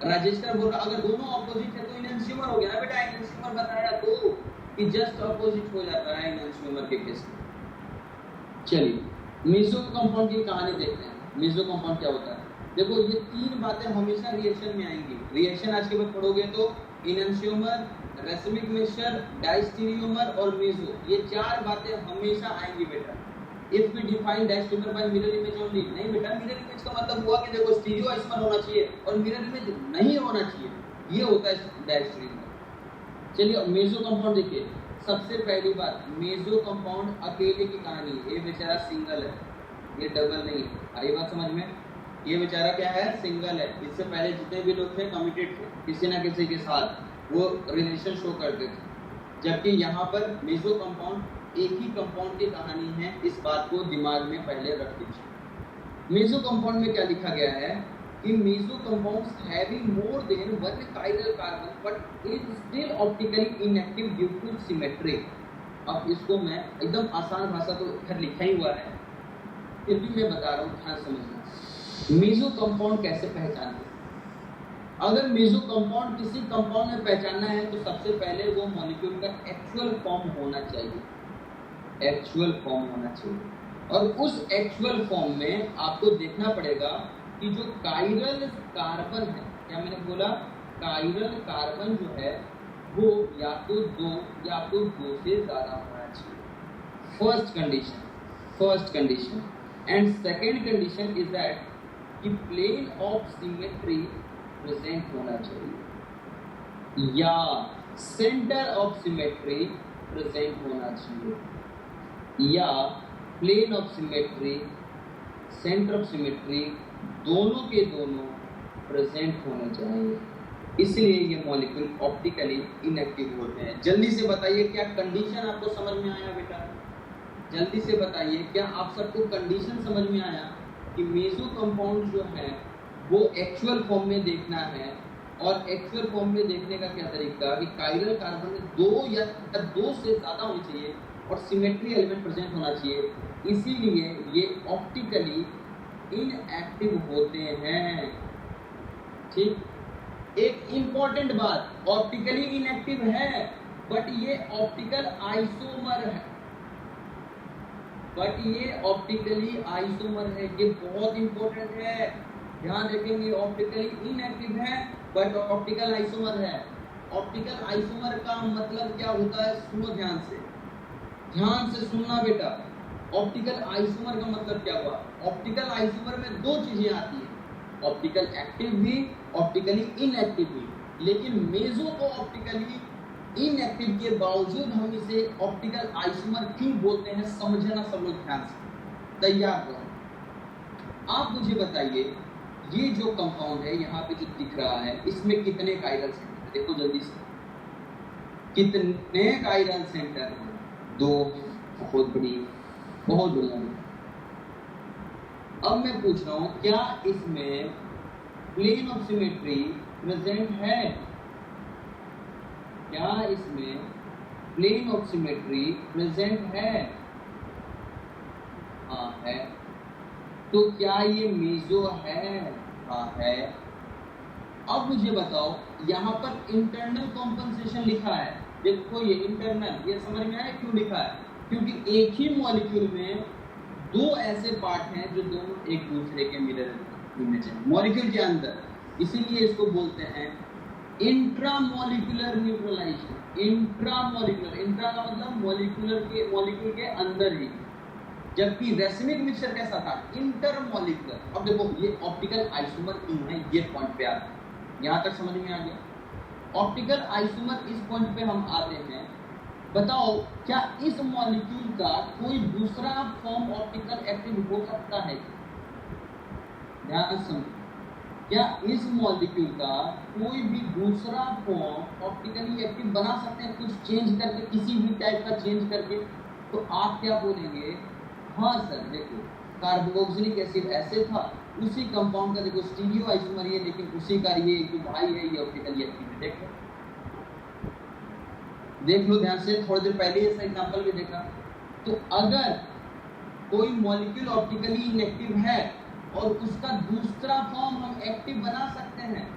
register बोल रहा अगर दोनों अपोजिट है तो इनएंशियोमर हो गया ना बेटा, इनएंशियोमर बताया तो कि जस्ट अपोजिट हो जाता है इनएंशियोमर के केस में। चलिए मेसो कंपाउंड की कहानी देखते हैं। मेसो कंपाउंड क्या होता है? देखो ये तीन बातें हमेशा रिएक्शन में आएंगी। रिएक्शन आज के बाद पढ़ोगे तो इनएंशियोमर, रेसिमिक मिक्सचर, डायस्टेरियोमर और मेसो, ये चार बातें हमेशा आएंगी बेटा। If we define diastereomer by mirror image only, नहीं बेटा, मिरर इमेज का मतलब हुआ कि देखो स्टीरियो आइसोमर होना चाहिए और मिरर इमेज नहीं होना चाहिए, ये होता है डायस्टेरियोमर। चलिए मेसो कंपाउंड देखिए। सबसे पहली बात, मेसो कंपाउंड अकेले की कहानी, ये बेचारा सिंगल है, ये डबल नहीं है। आई बात समझ में? ये बेचारा क्या है? सिंगल है। इससे पहले जितने भी लोग थे कमिटेड थे, किसी ना किसी के साथ वो रिलेशन शो करते थे, जबकि यहाँ पर मेसो कंपाउंड एक ही कंपाउंड की कहानी है। इस बात को दिमाग में पहले रख दीजिए। मेसो कंपाउंड में क्या लिखा गया है कि meso compounds having more than one chiral carbon but is still optically inactive due to symmetry. अब इसको मैं एकदम आसान भाषा तो खैर लिखा ही हुआ है, फिर भी मैं बता रहा हूँ, ध्यान समझना। मेसो कंपाउंड कैसे पहचानते? अगर मेसो कंपाउंड किसी कंपाउंड में पहचानना है तो सबसे पहले वो मॉलिक्यूल का एक्चुअल फॉर्म होना चाहिए। एक्चुअल फॉर्म होना चाहिए, और उस एक्चुअल फॉर्म में आपको देखना पड़ेगा कि जो कायरल कार्बन है, क्या मैंने बोला? कायरल कार्बन जो है वो या तो दो से ज्यादा होना चाहिए। First condition. And second condition is that कि प्लेन ऑफ सिमेट्री प्रेजेंट होना चाहिए या सेंटर ऑफ सिमेट्री प्रेजेंट होना चाहिए, या plane of symmetry, centre of symmetry, दोनों के दोनों प्रेजेंट होने चाहिए। इसलिए ये मॉलिक्यूल ऑप्टिकली इनएक्टिव होते हैं। जल्दी से बताइए क्या कंडीशन आपको समझ में आया बेटा? जल्दी से बताइए क्या आप सबको कंडीशन समझ में आया कि मेसो कंपाउंड जो है वो एक्चुअल फॉर्म में देखना है, और एक्चुअल फॉर्म में देखने का क्या तरीका कि कायरल कार्बन में दो से ज्यादा होनी चाहिए और सिमेट्री एलिमेंट प्रेजेंट होना चाहिए, इसीलिए ये ऑप्टिकली इनएक्टिव होते हैं। ठीक, एक इंपॉर्टेंट बात, ऑप्टिकली इनएक्टिव है बट ये ऑप्टिकल आइसोमर है, ये बहुत इंपॉर्टेंट है, ध्यान रखेंगे। ऑप्टिकली इनएक्टिव है बट ऑप्टिकल आइसोमर है। ऑप्टिकल आइसोमर का मतलब क्या होता है? सुनो ध्यान से सुनना बेटा। ऑप्टिकल आइसोमर का मतलब क्या हुआ? ऑप्टिकल आइसोमर में दो चीजें आती हैं, ऑप्टिकल एक्टिव भी, ऑप्टिकली इनएक्टिव भी। लेकिन मेसो को ऑप्टिकली इनएक्टिव के बावजूद हम इसे ऑप्टिकल आइसोमर क्यों बोलते हैं, समझना सब लोग ध्यान से। तैयार रहो। आप मुझे बताइए ये जो कंपाउंड है यहाँ पे जो दिख रहा है, इसमें कितने कायरल सेंटर है? देखो जल्दी से, कितने कायरल सेंटर हैं? दो। बहुत बढ़िया। अब मैं पूछ रहा हूँ क्या इसमें प्लेन ऑफ सिमेट्री प्रेजेंट है? क्या इसमें प्लेन ऑफ सिमेट्री प्रेजेंट है? हाँ है। तो क्या ये मेसो है? हाँ है। अब मुझे बताओ, यहाँ पर इंटरनल कॉम्पनसेशन लिखा है, देखो ये इंटरनल, ये समझ में आया क्यों लिखा है? क्योंकि एक ही मॉलिक्यूल में दो ऐसे पार्ट हैं जो दोनों एक दूसरे के मिरर इमेज हैं मॉलिक्यूल के अंदर, इसीलिए इसको बोलते हैं इंट्रामॉलिक्यूलर न्यूट्रलाइजेशन। इंट्रा का मतलब मॉलिक्यूल के अंदर ही, जबकि रेसिमिक मिक्सचर कैसा था, इंटरमॉलिक्यूलर। अब देखो ये ऑप्टिकल आइसोमर क्यों है, ये पॉइंट पे आता है, यहां तक समझ में आ गया। ऑप्टिकल आइसोमर, इस पॉइंट पे हम आते हैं। बताओ क्या इस मॉलिक्यूल का कोई दूसरा फॉर्म ऑप्टिकल एक्टिव हो सकता है? ध्यान से समझो, क्या इस मॉलिक्यूल का कोई भी दूसरा फॉर्म ऑप्टिकली एक्टिव बना सकते हैं, कुछ चेंज करके, किसी भी टाइप का चेंज करके? तो आप क्या बोलेंगे, हाँ सर देखो कार्बोक्सिलिक एसिड ऐसे था, उसी कंपाउंड का देखो स्टीरियो आइसोमर है, लेकिन उसी का ये जो भाई है ये ऑप्टिकली एक्टिव है। देख लो ध्यान से, थोड़ी देर पहले ऐसा एग्जांपल भी देखा। तो अगर कोई मॉलिक्यूल ऑप्टिकली इनएक्टिव है और उसका दूसरा फॉर्म हम एक्टिव बना सकते हैं,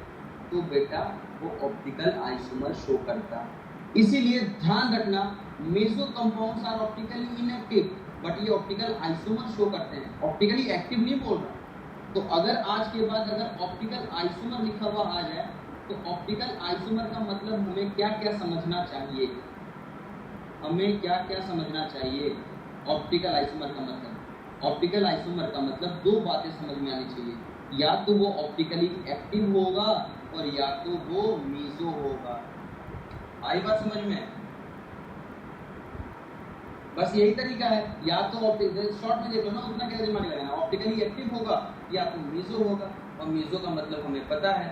तो बेटा वो ऑप्टिकल आइसोमर शो करता है। इसीलिए ध्यान रखना, meso compounds are optically inactive, but ये ऑप्टिकल आइसोमर शो करते हैं, ऑप्टिकली एक्टिव नहीं बोल रहा। तो अगर आज के बाद अगर ऑप्टिकल आइसोमर लिखा हुआ आ जाए, तो ऑप्टिकल आइसोमर का मतलब हमें क्या क्या समझना चाहिए, हमें क्या क्या समझना चाहिए? ऑप्टिकल आइसोमर का मतलब, ऑप्टिकल आइसोमर का मतलब दो बातें समझ में आनी चाहिए, या तो वो ऑप्टिकली एक्टिव होगा और या तो वो मेसो होगा। आई बात समझ में? बस यही तरीका है, या तो ऑप्टिकल, शॉर्ट में देख लो ना, उतना क्या दिमाग लगाना, ऑप्टिकली एक्टिव होगा या तो मेसो होगा, और मेसो का मतलब हमें पता है,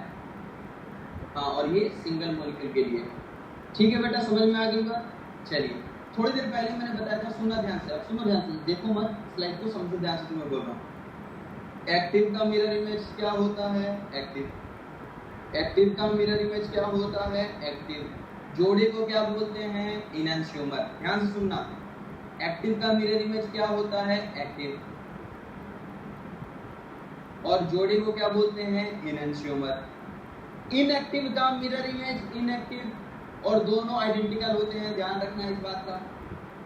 हाँ, और ये सिंगल मॉलिक्यूल के लिए। ठीक है बेटा, समझ में आ गई बात? चलिए, थोड़ी देर पहले मैंने बताया था, सुनना ध्यान से, अब सुनो ध्यान से, देखो मत स्लाइड को, समझो ध्यान से, तुम्हें बोल रहा हूँ। एक्टिव का मिरर इमेज क्या होता है? एक्टिव। एक्टिव का मिरर इमेज क्या होता है? एक्टिव। जोड़े को क्या बोलते हैं? इनैंशियोमर। ध्यान से सुनना, एक्टिव का मिरर इमेज क्या होता है? एक्टिव। और जोड़े को क्या बोलते हैं? इनैंशियोमर। इनएक्टिव का मिरर इमेज इनएक्टिव, और दोनों आइडेंटिकल होते हैं, ध्यान रखना इस बात का।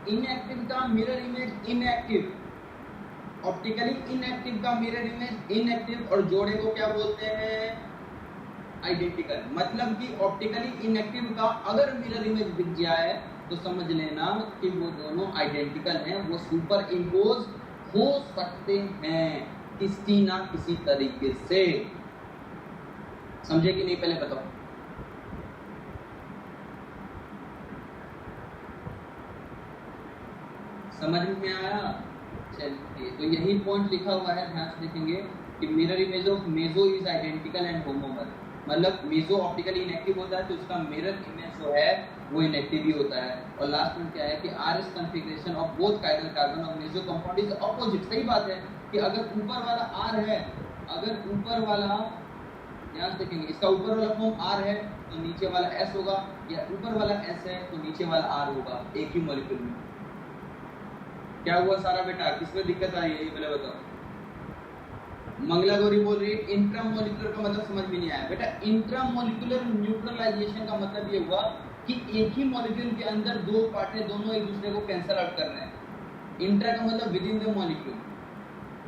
इनएक्टिव का mirror image inactive, optically inactive का मिरर इमेज इनएक्टिव, और जोड़े को क्या बोलते हैं? आइडेंटिकल। मतलब कि ऑप्टिकली इनएक्टिव का अगर मिरर इमेज दिख जाए तो समझ लेना कि वो दोनों आइडेंटिकल हैं, वो सुपर इम्पोज हो सकते हैं किसी ना किसी तरीके से। समझे कि नहीं, पहले बताओ। समझ में आया? चलिए, तो यही पॉइंट लिखा हुआ है, ध्यान से देखेंगे कि mirror image of meso is identical and homomer. मतलब मेसो ऑप्टिकली इनएक्टिव होता है तो उसका मिरर इमेज जो है वो इनएक्टिव ही होता है। और लास्ट में क्या है कि RS configuration of both chiral carbon of meso compound is opposite. सही बात है कि अगर ऊपर वाला आर है, अगर ऊपर वाला, ध्यान से देखेंगे, इसका ऊपर वाला फॉर्म आर है तो नीचे वाला एस होगा, या ऊपर वाला एस है तो नीचे वाला आर होगा, एक ही मॉलिक्यूल में। क्या हुआ सारा बेटा, किसमें दिक्कत आई है ये पहले बताओ। मंगला गौरी बोल रही है इंट्रामोलिकुलर का मतलब समझ में नहीं आया। बेटा इंट्रामोलिकुलर न्यूट्रलाइजेशन का मतलब ये हुआ कि एक ही मॉलिक्यूल के अंदर दो पार्ट है, दोनों एक दूसरे को कैंसल आउट कर रहे हैं। इंट्रा का मतलब विद इन द मॉलिक्यूल,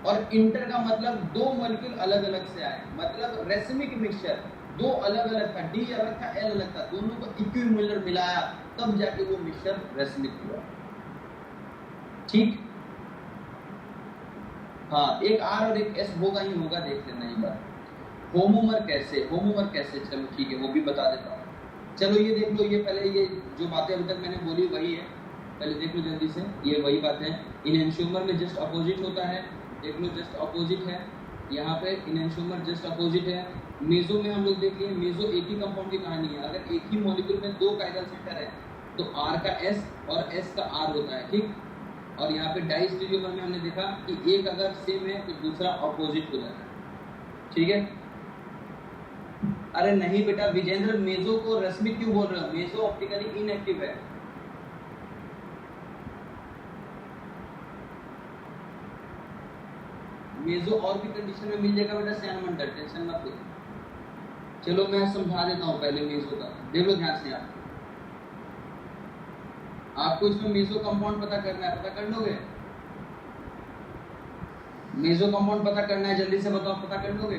और इंटर का मतलब दो मॉलिक्यूल अलग अलग से आए। मतलब रेसिमिक मिक्सचर दो अलग अलग था, डी अलग था, एल अलग था, दोनों को इक्विमोलर मिलाया तब जाके वो मिक्सचर रेसिमिक हुआ। ठीक, हाँ, एक आर और एक एस होगा ही होगा, देख लेना ये बात। होमोमर कैसे, होमोमर कैसे, चलो ठीक है वो भी बता देता हूँ। चलो ये देख लो, ये पहले ये जो बातें अभी तक मैंने बोली वही है, पहले देख लो जल्दी से, ये वही बात है। इनैंशियोमर में जस्ट अपोजिट होता है, देख लो जस्ट अपोजिट है, यहाँ पे इनैंशियोमर जस्ट अपोजिट है। मेसो में हम लोग देख लिए, मेसो एक ही कंपाउंड की कहानी है। अगर एक ही मॉलिक्यूल में दो कायरल सेंटर है तो आर का एस और एस का आर होता है, ठीक। और यहाँ पे डाई स्टीरियोमर में हमने देखा कि एक अगर सेम है तो दूसरा अपोजिट हो जाता है, ठीक है। अरे नहीं बेटा विजेंद्र, मेसो को रेसिमिक क्यों बोल रहे हो? मेसो ऑप्टिकली इनएक्टिव है। मेसो और भी कंडीशन में मिल जाएगा बेटा, सियान मंडल, टेंशन मत लो। चलो मैं समझा देता हूँ पहले मेसो का, देख लो ध्यान से। आपको इसमें मेसो कंपाउंड पता करना है, पता कर लोगे? मेसो कंपाउंड पता करना है, जल्दी से बताओ, पता कर लोगे?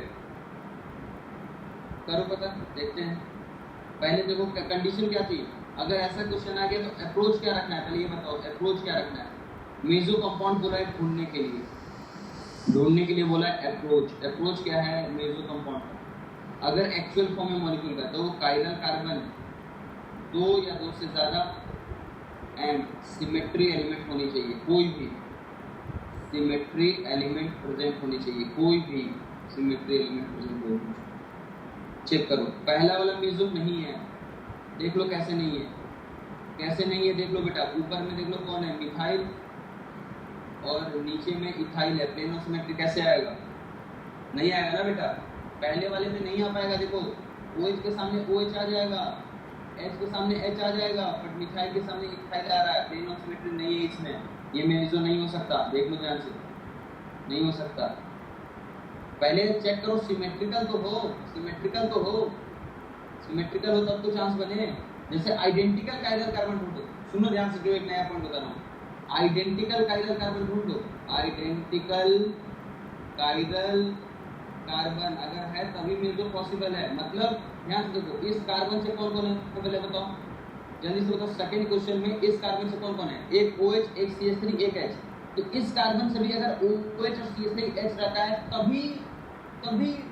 करो पता, देखते हैं। पहले देखो कंडीशन क्या थी, अगर ऐसा क्वेश्चन आ गया तो अप्रोच क्या रखना है, पहले ये बताओ अप्रोच क्या रखना है। मेजो कंपाउंड बोला है ढूंढने के लिए, बोला है अप्रोच। अप्रोच क्या है मेजो कंपाउंड का? अगर एक्चुअल फॉर्म में मॉलिक्यूल का तो वो काइरल कार्बन 2 या 2 से ज़्यादा एंड सिमेट्री एलिमेंट होनी चाहिए, कोई भी सिमेट्री एलिमेंट प्रेजेंट होनी चाहिए, कोई भी सिमेट्री एलिमेंट प्रेजेंट होनी चाहिए। चेक करो, पहला वाला मेजो नहीं है, देख लो कैसे नहीं है, कैसे नहीं है देख लो बेटा। ऊपर में देख लो कौन है, मिथाइल, और नीचे में इथाइल है, प्लेन ऑफ सिमेट्री कैसे आएगा? नहीं आएगा ना बेटा, पहले वाले में नहीं आ पाएगा। देखो OH के सामने OH आ जाएगा, H के सामने H आ जाएगा, बट मिथाइल के सामने इथाइल आ रहा है, प्लेन ऑफ सिमेट्री नहीं है इसमें, ये मेजो नहीं हो सकता। देख लो ध्यान से, नहीं हो सकता। पहले चेक करो सिमेट्रिकल तो हो, सिमेट्रिकल तो हो, सिमेट्रिकल हो तब तो चांस बने। जैसे आइडेंटिकल काइरल कार्बन ढूंढो, सुनो ध्यान से, जो एक नया पॉइंट बता रहा हूँ, आइडेंटिकल काइरल कार्बन ढूंढो, आइडेंटिकल काइरल कार्बन अगर है तभी मेजो पॉसिबल है। मतलब ध्यान से देखो, इस कार्बन से कौन कौन है तो पहले बताओ, जल्दी से बताओ। सेकंड क्वेश्चन में इस कार्बन से कौन कौन है, एक OH, एक CH3, एक H। तो इस कार्बन से भी अगर OH और CH3 H रहता है तभी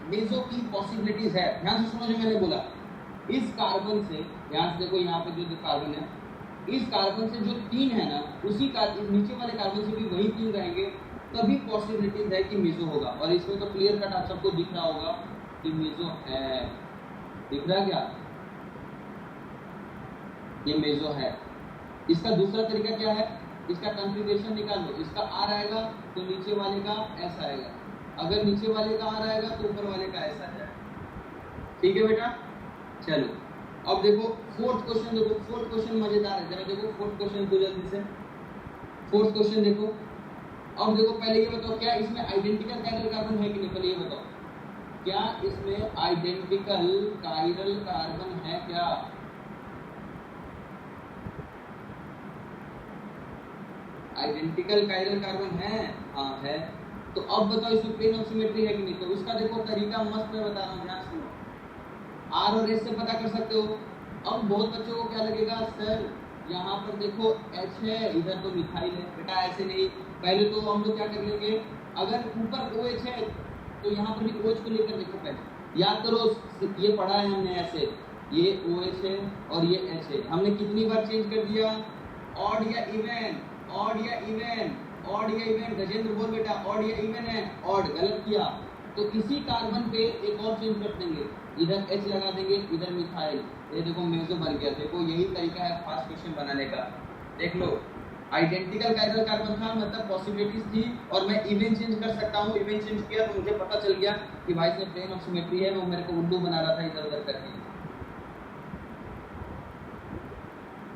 मेजो की पॉसिबिलिटीज है। ध्यान से सुनो जो मैंने बोला, इस कार्बन से, ध्यान से देखो यहाँ पे जो कार्बन है, इस कार्बन से जो 3 है ना, उसी का नीचे वाले कार्बन से भी वही 3 रहेंगे, तभी पॉसिबिलिटीज है कि मेजो होगा। और इसमें तो क्लियर कट आप सबको दिख रहा होगा कि मेजो है, दिख रहा है क्या? ये मेजो है। इसका दूसरा तरीका क्या है, इसका कॉन्फ़िगरेशन निकाल लो, इसका R आएगा तो नीचे वाले का S आएगा, अगर नीचे वाले का R आएगा तो ऊपर वाले का S आ जाएगा। ठीक है बेटा, चलो अब देखो फोर्थ क्वेश्चन, देखो फोर्थ क्वेश्चन मजेदार है, जरा देखो फोर्थ क्वेश्चन को जल्दी से। फोर्थ क्वेश्चन देखो, अब देखो पहले ये बताओ, क्या इसमें आइडेंटिकल काइरल कार्बन है कि नहीं? पहले ये बताओ, क्या इसमें आइडेंटिकल काइरल कार्बन है क्या? आइडेंटिकल काइरल कार्बन है? हाँ है। तो अब बताओ इसमें प्लेन ऑफ सिमेट्री है कि नहीं? तो उसका देखो तरीका मस्त मैं बता रहा हूँ, ध्यान सुनो। R और S से पता कर सकते हो। अब बहुत बच्चों को क्या लगेगा, सर यहाँ पर देखो H है, इधर तो मिथाइल है। बेटा ऐसे नहीं, पहले तो हम लोग क्या कर लेंगे, अगर ऊपर OH है तो यहाँ पर भी OH को लेकर देखो, पहले याद करो, ये पढ़ा है हमने ऐसे, ये OH है और ये H है। हमने कितनी बार चेंज कर दिया, ऑड या इवन, ऑड या इवन, ऑड या इवन। गजेंद्र बोल बेटा, ऑड या इवन है? ऑड, गलत किया। तो इसी कार्बन पे एक और चेंज कर देंगे, इधर H लगा देंगे, इधर मिथाइल, ये देखो मेजो बन गया। देखो यही तरीका है फास्ट क्वेश्चन बनाने का। देख लो, आइडेंटिकल काइरल कार्बन था, मतलब पॉसिबिलिटीज थी, और मैं इवन चेंज कर सकता हूँ। इवन चेंज किया तो मुझे पता चल गया कि भाई से प्लेन ऑफ सिमेट्री है, वो मेरे को उल्लू बना रहा था इधर उधर करके।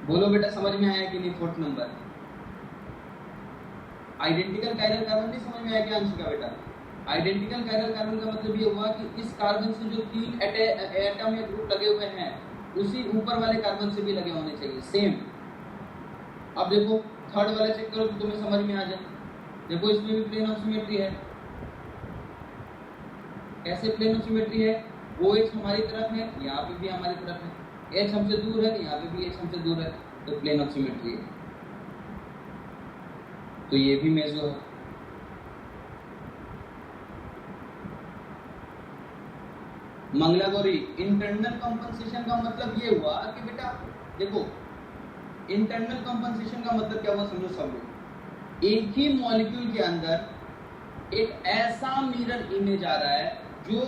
बोलो बेटा समझ में आया कि नहीं? Fourth number identical chiral carbon नहीं समझ में आया क्या अंशिका बेटा? आइडेंटिकल काइरल कार्बन का मतलब ये हुआ कि इस कार्बन से जो 3 एटम या ग्रुप लगे हुए हैं, उसी ऊपर वाले कार्बन से भी लगे होने चाहिए, सेम। अब देखो थर्ड वाला चेक करो तो तुम्हें समझ में आ जाए। देखो इसमें भी प्लेन ऑफ सिमेट्री है। कैसे प्लेन ऑफ सिमेट्री है? OH हमारी तरफ है, यहाँ पे भी हमारी तरफ है, H हमसे दूर है, यहाँ पे भी H हमसे दूर है, तो प्लेन ऑफ सिमेट्री है। तो ये भी मेजो है। मंगला गौरी, इंटरनल कंपनसेशन का मतलब ये हुआ कि बेटा देखो, इंटरनल कंपनसेशन का मतलब क्या हुआ समझो सब लोग। एक ही मॉलिक्यूल के अंदर एक ऐसा मिरर इमेज आ रहा है, जो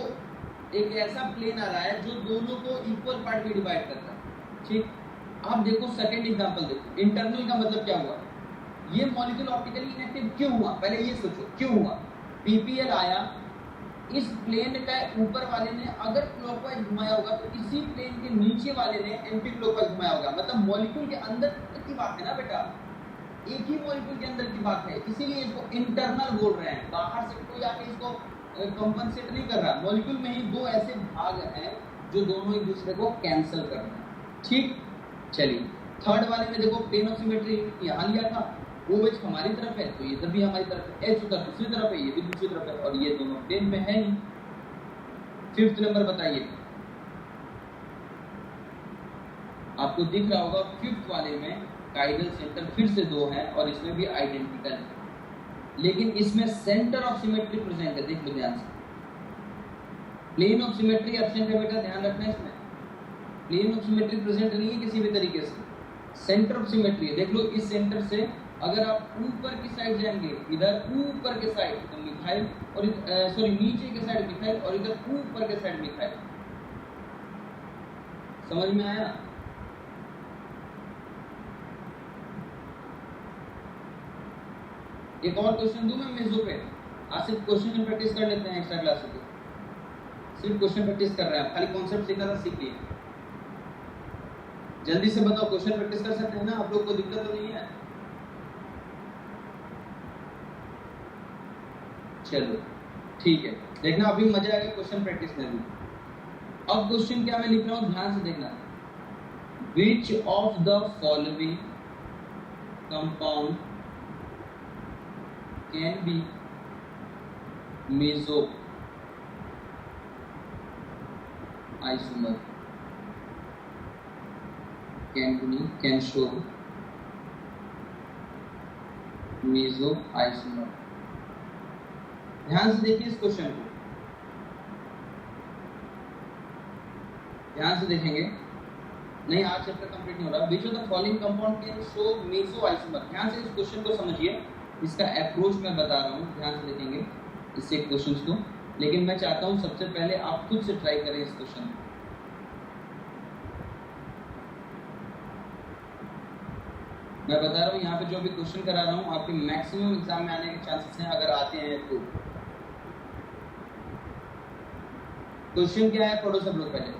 एक ऐसा प्लेन आ रहा है जो दोनों को इक्वल पार्ट में डिवाइड करता है। ठीक, आप देखो सेकंड एग्जांपल देखो। इंटरनल का मतलब क्या हुआ, ये मॉलिक्यूल ऑप्टिकली इनएक्टिव क्यों हुआ? पहले ये सोचो क्यों हुआ। PPL आया, इस प्लेन का ऊपर वाले ने अगर क्लॉकवाइज घुमाया होगा तो इसी प्लेन के नीचे वाले ने एंटी क्लॉकवाइज घुमाया होगा। मतलब मॉलिक्यूल के अंदर की बात है ना बेटा, एक ही मॉलिक्यूल के अंदर की बात है, इसीलिए इसको इंटरनल बोल रहे हैं। बाहर से कोई आके इसको कंपनसेट नहीं कर रहा। मॉलिक्यूल में ही 2 ऐसे भाग हैं जो दोनों एक दूसरे को कैंसिल कर रहे हैं। ठीक, चलिए थर्ड वाले में देखो प्लेन ऑफ सिमेट्री यहाँ लिया था, OH हमारी तरफ है तो ये इधर भी हमारी तरफ है, H उधर दूसरी तरफ है, ये भी दूसरी तरफ है, और ये दोनों प्लेन में है ही। फिफ्थ नंबर बताइए, आपको दिख रहा होगा फिफ्थ वाले में काइरल सेंटर फिर से 2 हैं और इसमें भी आइडेंटिकल है, लेकिन इसमें सेंटर ऑफ सिमेट्री प्रेजेंट है। देख लो ध्यान से, प्लेन ऑफ सिमेट्री एब्सेंट है बेटा, ध्यान रखना इसमें। प्लेन ऑफ सिमेट्री प्रेजेंट नहीं है किसी भी तरीके से, सेंटर ऑफ सिमेट्री है। देख लो इस सेंटर से अगर आप ऊपर की साइड जाएंगे, इधर ऊपर के साइड तो मिथाइल, और सॉरी नीचे के साइड मिथाइल, और इधर ऊपर के साइड मिथाइल। समझ में आया? एक और क्वेश्चन दूं मैं मेजो पे, आज सिर्फ क्वेश्चन प्रैक्टिस कर लेते हैं एक्स्ट्रा क्लास से, सिर्फ क्वेश्चन प्रैक्टिस कर रहे हैं, खाली कॉन्सेप्ट सीखा था, सीख लिए। जल्दी से बताओ, क्वेश्चन प्रैक्टिस कर सकते हैं ना आप लोग को? दिक्कत तो नहीं है? चलो ठीक है, देखना अभी मजा आएगा क्वेश्चन प्रैक्टिस में भी। अब क्वेश्चन क्या मैं लिख रहा हूं, ध्यान से देखना। Which of the following compound can be meso isomer, can show meso isomer. ध्यान से देखिए इस क्वेश्चन को, ध्यान से देखेंगे। नहीं, आज चैप्टर कंप्लीट नहीं हो रहा। Which of the following compound can show meso isomer. ध्यान से इस क्वेश्चन को समझिए, इसका अप्रोच मैं बता रहा हूँ, ध्यान से देखेंगे इससे क्वेश्चंस को। लेकिन मैं चाहता हूँ सबसे पहले आप खुद से ट्राई करें इस क्वेश्चन को। मैं बता रहा हूँ यहाँ पे जो भी क्वेश्चन करा रहा हूँ आपके मैक्सिमम एग्जाम में आने के चांसेस हैं, अगर आते हैं तो। क्वेश्चन क्या है पढ़ो सब लोग पहले,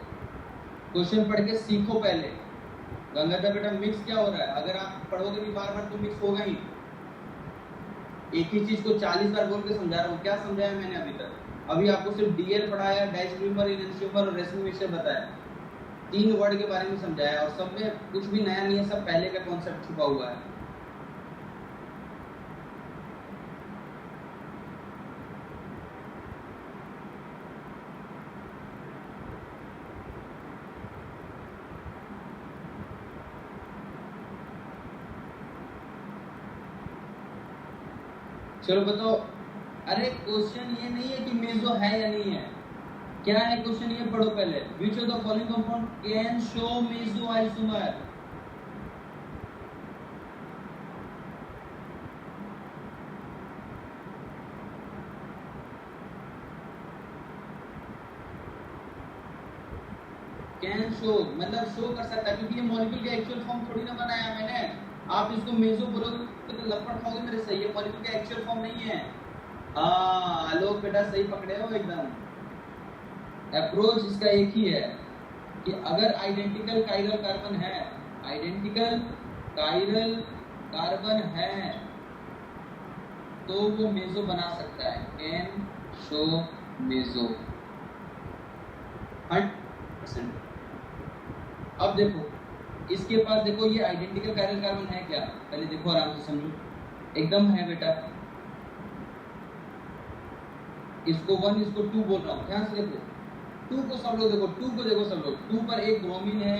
क्वेश्चन पढ़ के सीखो पहले। गंगाधर बेटा मिक्स क्या हो रहा है? अगर आप पढ़ोगे भी बार बार तो मिक्स होगा ही। एक ही चीज को 40 बार बोल के समझा रहा हूँ, क्या समझाया मैंने अभी तक? अभी आपको सिर्फ डीएल पढ़ाया, डाइस्ट्रीमर, इनस्ट्रीमर और रेसिन मिक्सचर बताया, 3 वर्ड के बारे में समझाया, और सब में कुछ भी नया नहीं है, सब पहले का कॉन्सेप्ट छुपा हुआ है। चलो बताओ। अरे क्वेश्चन ये नहीं है कि मेसो है या नहीं है, क्या है क्वेश्चन, ये पढ़ो पहले। Which of the following compound can show meso isomer. Can show मतलब शो कर सकता है, क्योंकि ये मॉलिक्यूल का एक्चुअल फॉर्म थोड़ी ना बनाया मैंने। आप इसको मेसो बोलोगे तो लपड़ खाओगे मेरे से, ये मॉलिक्यूल का एक्चुअल फॉर्म नहीं है। हाँ आलोक बेटा सही पकड़े हो एकदम। अप्रोच इसका एक ही है कि अगर आइडेंटिकल काइरल कार्बन है, आइडेंटिकल काइरल कार्बन है तो वो मेसो बना सकता है, कैन शो मेसो 100%। अब देखो इसके पास, देखो ये आइडेंटिकल काइरल कार्बन है क्या, पहले देखो आराम से समझो, एकदम है बेटा। इसको 1 इसको 2 बोल रहा हूँ, ध्यान से देखो 2 को सब लोग देखो, 2 को देखो सब लोग। 2 पर एक ब्रोमीन है,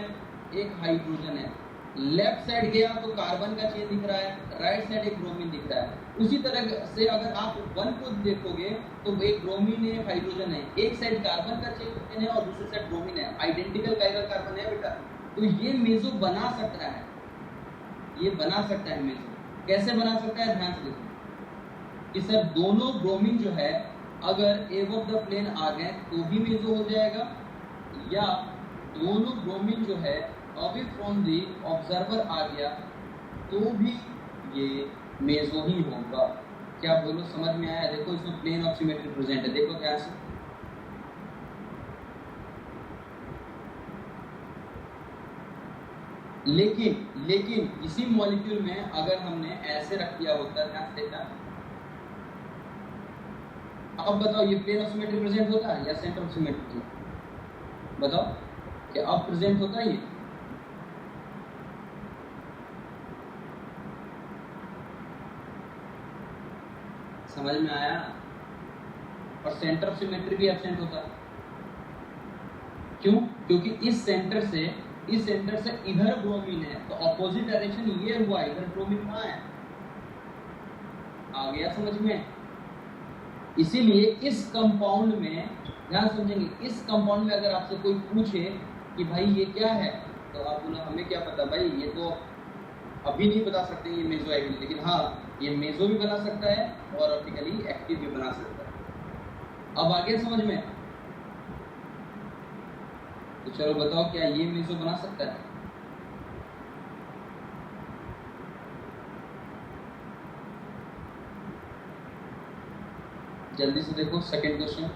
एक हाइड्रोजन है। लेफ्ट साइड गया तो कार्बन का चेन दिख रहा है, राइट साइड एक ब्रोमीन दिख रहा है। उसी तरह से अगर आप 1 को देखोगे तो एक ब्रोमीन है, हाइड्रोजन है, एक साइड कार्बन का चेन है और दूसरी साइड ब्रोमीन है। आइडेंटिकल काइरल कार्बन है बेटा, तो ये मेसो बना सकता है, ये बना सकता है मेसो। कैसे बना सकता है, ध्यान से देखो कि सर दोनों ब्रोमीन जो है अगर एबव द प्लेन आ गए तो भी मेसो हो जाएगा, या दोनों ब्रोमीन जो है अवे फ्रॉम द ऑब्जर्वर आ गया तो भी ये मेसो ही होगा। क्या बोलो, समझ में आया? देखो इसमें प्लेन ऑफ सिमेट्री प्रेजेंट है, देखो ध्यान से। लेकिन इसी मॉलिक्यूल में अगर हमने ऐसे रख दिया होता, ध्यान से देखना। अब बताओ ये प्लेन ऑफ सिमेट्री प्रेजेंट होता है या सेंटर ऑफ सिमेट्री? बताओ क्या अब प्रेजेंट होता है ये? समझ में आया? और सेंटर ऑफ सिमेट्री भी एब्सेंट होता है। क्यों? क्योंकि इस सेंटर से इस सेंटर से इधर ब्रोमीन है, तो ऑपोजिट डायरेक्शन ये हुआ, इधर ब्रोमीन कहाँ है, आ गया समझ में। इसीलिए इस कंपाउंड में ध्यान समझेंगे, इस कंपाउंड में अगर आपसे कोई पूछे कि भाई ये क्या है, तो आप बोलो हमें क्या पता भाई, ये तो अभी नहीं बता सकते ये मेजो एविल, लेकिन हाँ ये मेजो भी बना सकता है और ऑप्टिकली एक्टिव भी बना सकता है। अब आगे समझ में, तो चलो बताओ क्या ये मेजो बना सकता है? जल्दी से देखो सेकंड क्वेश्चन।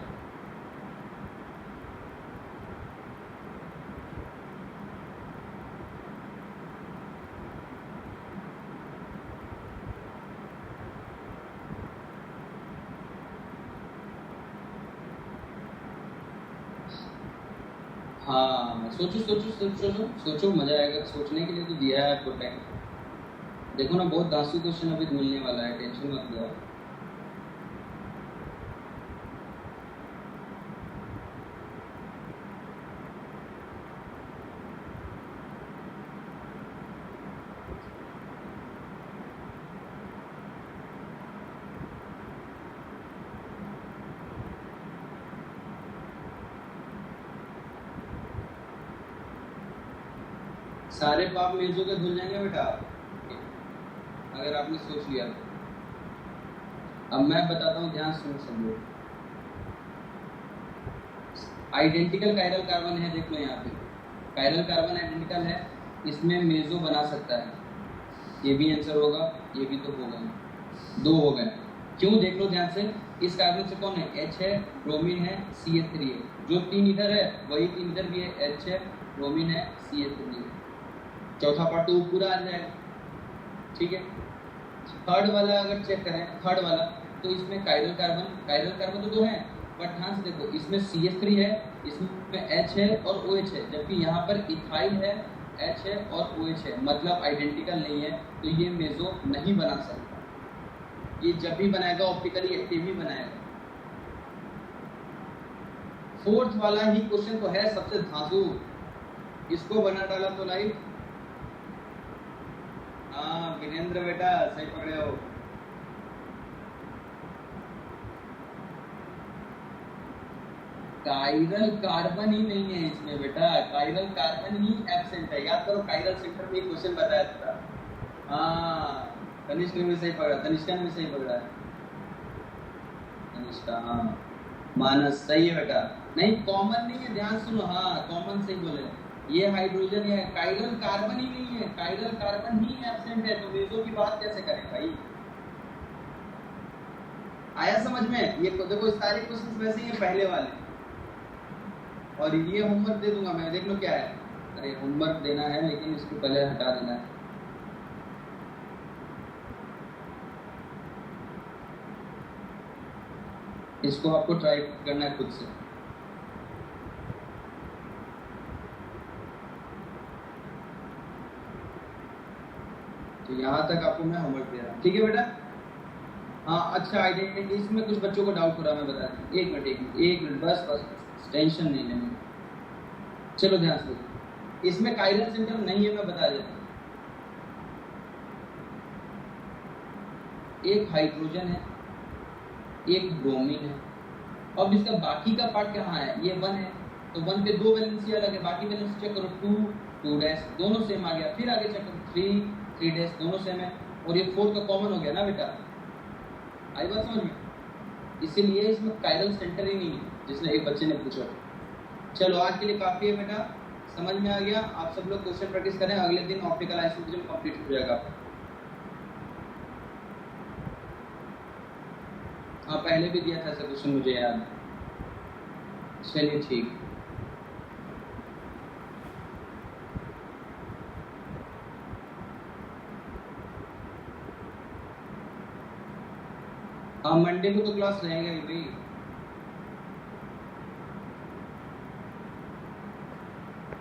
हाँ सोचो सोचो सोचो सोचो, मजा आएगा, सोचने के लिए तो दिया है आपको टाइम। देखो ना बहुत दांसू क्वेश्चन अभी मिलने वाला है, टेंशन मत लो। सारे पाप मेजो के धुल जाएंगे बेटा अगर आपने सोच लिया तो। अब मैं बताता हूँ, ध्यान सुनो समझो। आइडेंटिकल कायरल कार्बन है, देख लो यहाँ पे कायरल कार्बन आइडेंटिकल है, इसमें मेजो बना सकता है, ये भी आंसर होगा, ये भी तो होगा, दो हो गए। क्यों देख लो ध्यान से, इस कार्बन से कौन है, H है, ब्रोमीन है, CH3 है, जो तीन इधर है वही तीन इधर भी है, H है, ब्रोमीन है, CH3 है, चौथा पार्ट तो पूरा आ जाएगा, ठीक है। थर्ड वाला अगर चेक करें, थर्ड वाला तो इसमें कायरल कार्बन तो दो हैं, बट ध्यान से देखो इसमें CH3 है, इसमें H है और OH है, जबकि यहाँ पर इथाइल है, H है और OH है, मतलब आइडेंटिकल नहीं है, तो ये मेजो नहीं बना सकता। ये जब भी बनाएगा ऑप्टिकली एक्टिव ही बनाएगा। फोर्थ वाला ही क्वेश्चन तो है सबसे धांसू, इसको बना डाला तो लाइट। हाँ विनेंद्र बेटा सही पकड़े हो। कायरल कार्बन ही नहीं है इसमें बेटा, कायरल कार्बन ही एब्सेंट है, याद करो कायरल सेंटर में क्वेश्चन बताया था। हाँ तनिष्क ने भी सही पकड़ा, तनिष्का ने भी सही पकड़ा है, तनिष्का हाँ, मानस सही है बेटा, नहीं कॉमन नहीं है, ध्यान सुनो, हाँ कॉमन सही बोले, ये हाइड्रोजन है, कायरल कार्बन ही नहीं है, कायरल कार्बन ही एब्सेंट है, तो मेजो की बात कैसे करें भाई। आया समझ में? ये देखो सारे क्वेश्चंस वैसे ही हैं पहले वाले, और ये होमवर्क दे दूंगा मैं, देख लो क्या है। अरे होमवर्क देना है लेकिन इसको पहले हटा देना है। इसको आपको ट्राई करना है खुद से। तो यहाँ तक आपको मैं होमवर्क दे रहा हूँ, ठीक है बेटा। हाँ अच्छा, आइडेंटिटी इसमें कुछ बच्चों को डाउट हो रहा है, मैं बता दूँ, एक मिनट बस टेंशन नहीं लेनी। चलो ध्यान से, इसमें कायरल सेंटर नहीं है, मैं बता देता हूँ। एक हाइड्रोजन है, एक ब्रोमीन है, अब इसका बाकी का पार्ट कहाँ है, ये 1 है, तो 1 पे 2 वैलेंसी अलग है, बाकी वैलेंसी चेक करो, 2 2 डैश दोनों सेम आ गया, फिर आगे चेक करो 3 3 डैश दोनों सेम है, और ये 4 का कॉमन हो गया ना बेटा, आई बात समझ में? इसीलिए इसमें कायरल सेंटर ही नहीं है, जिसने एक बच्चे ने पूछा। चलो आज के लिए काफी है बेटा, समझ में आ गया। आप सब लोग क्वेश्चन प्रैक्टिस करें, अगले दिन ऑप्टिकल आइसोटोप कंप्लीट हो जाएगा। हाँ पहले भी दिया था ऐसा क्वेश्चन, मुझे याद। चलिए ठीक, हाँ मंडे को तो क्लास रहेगा ही भाई।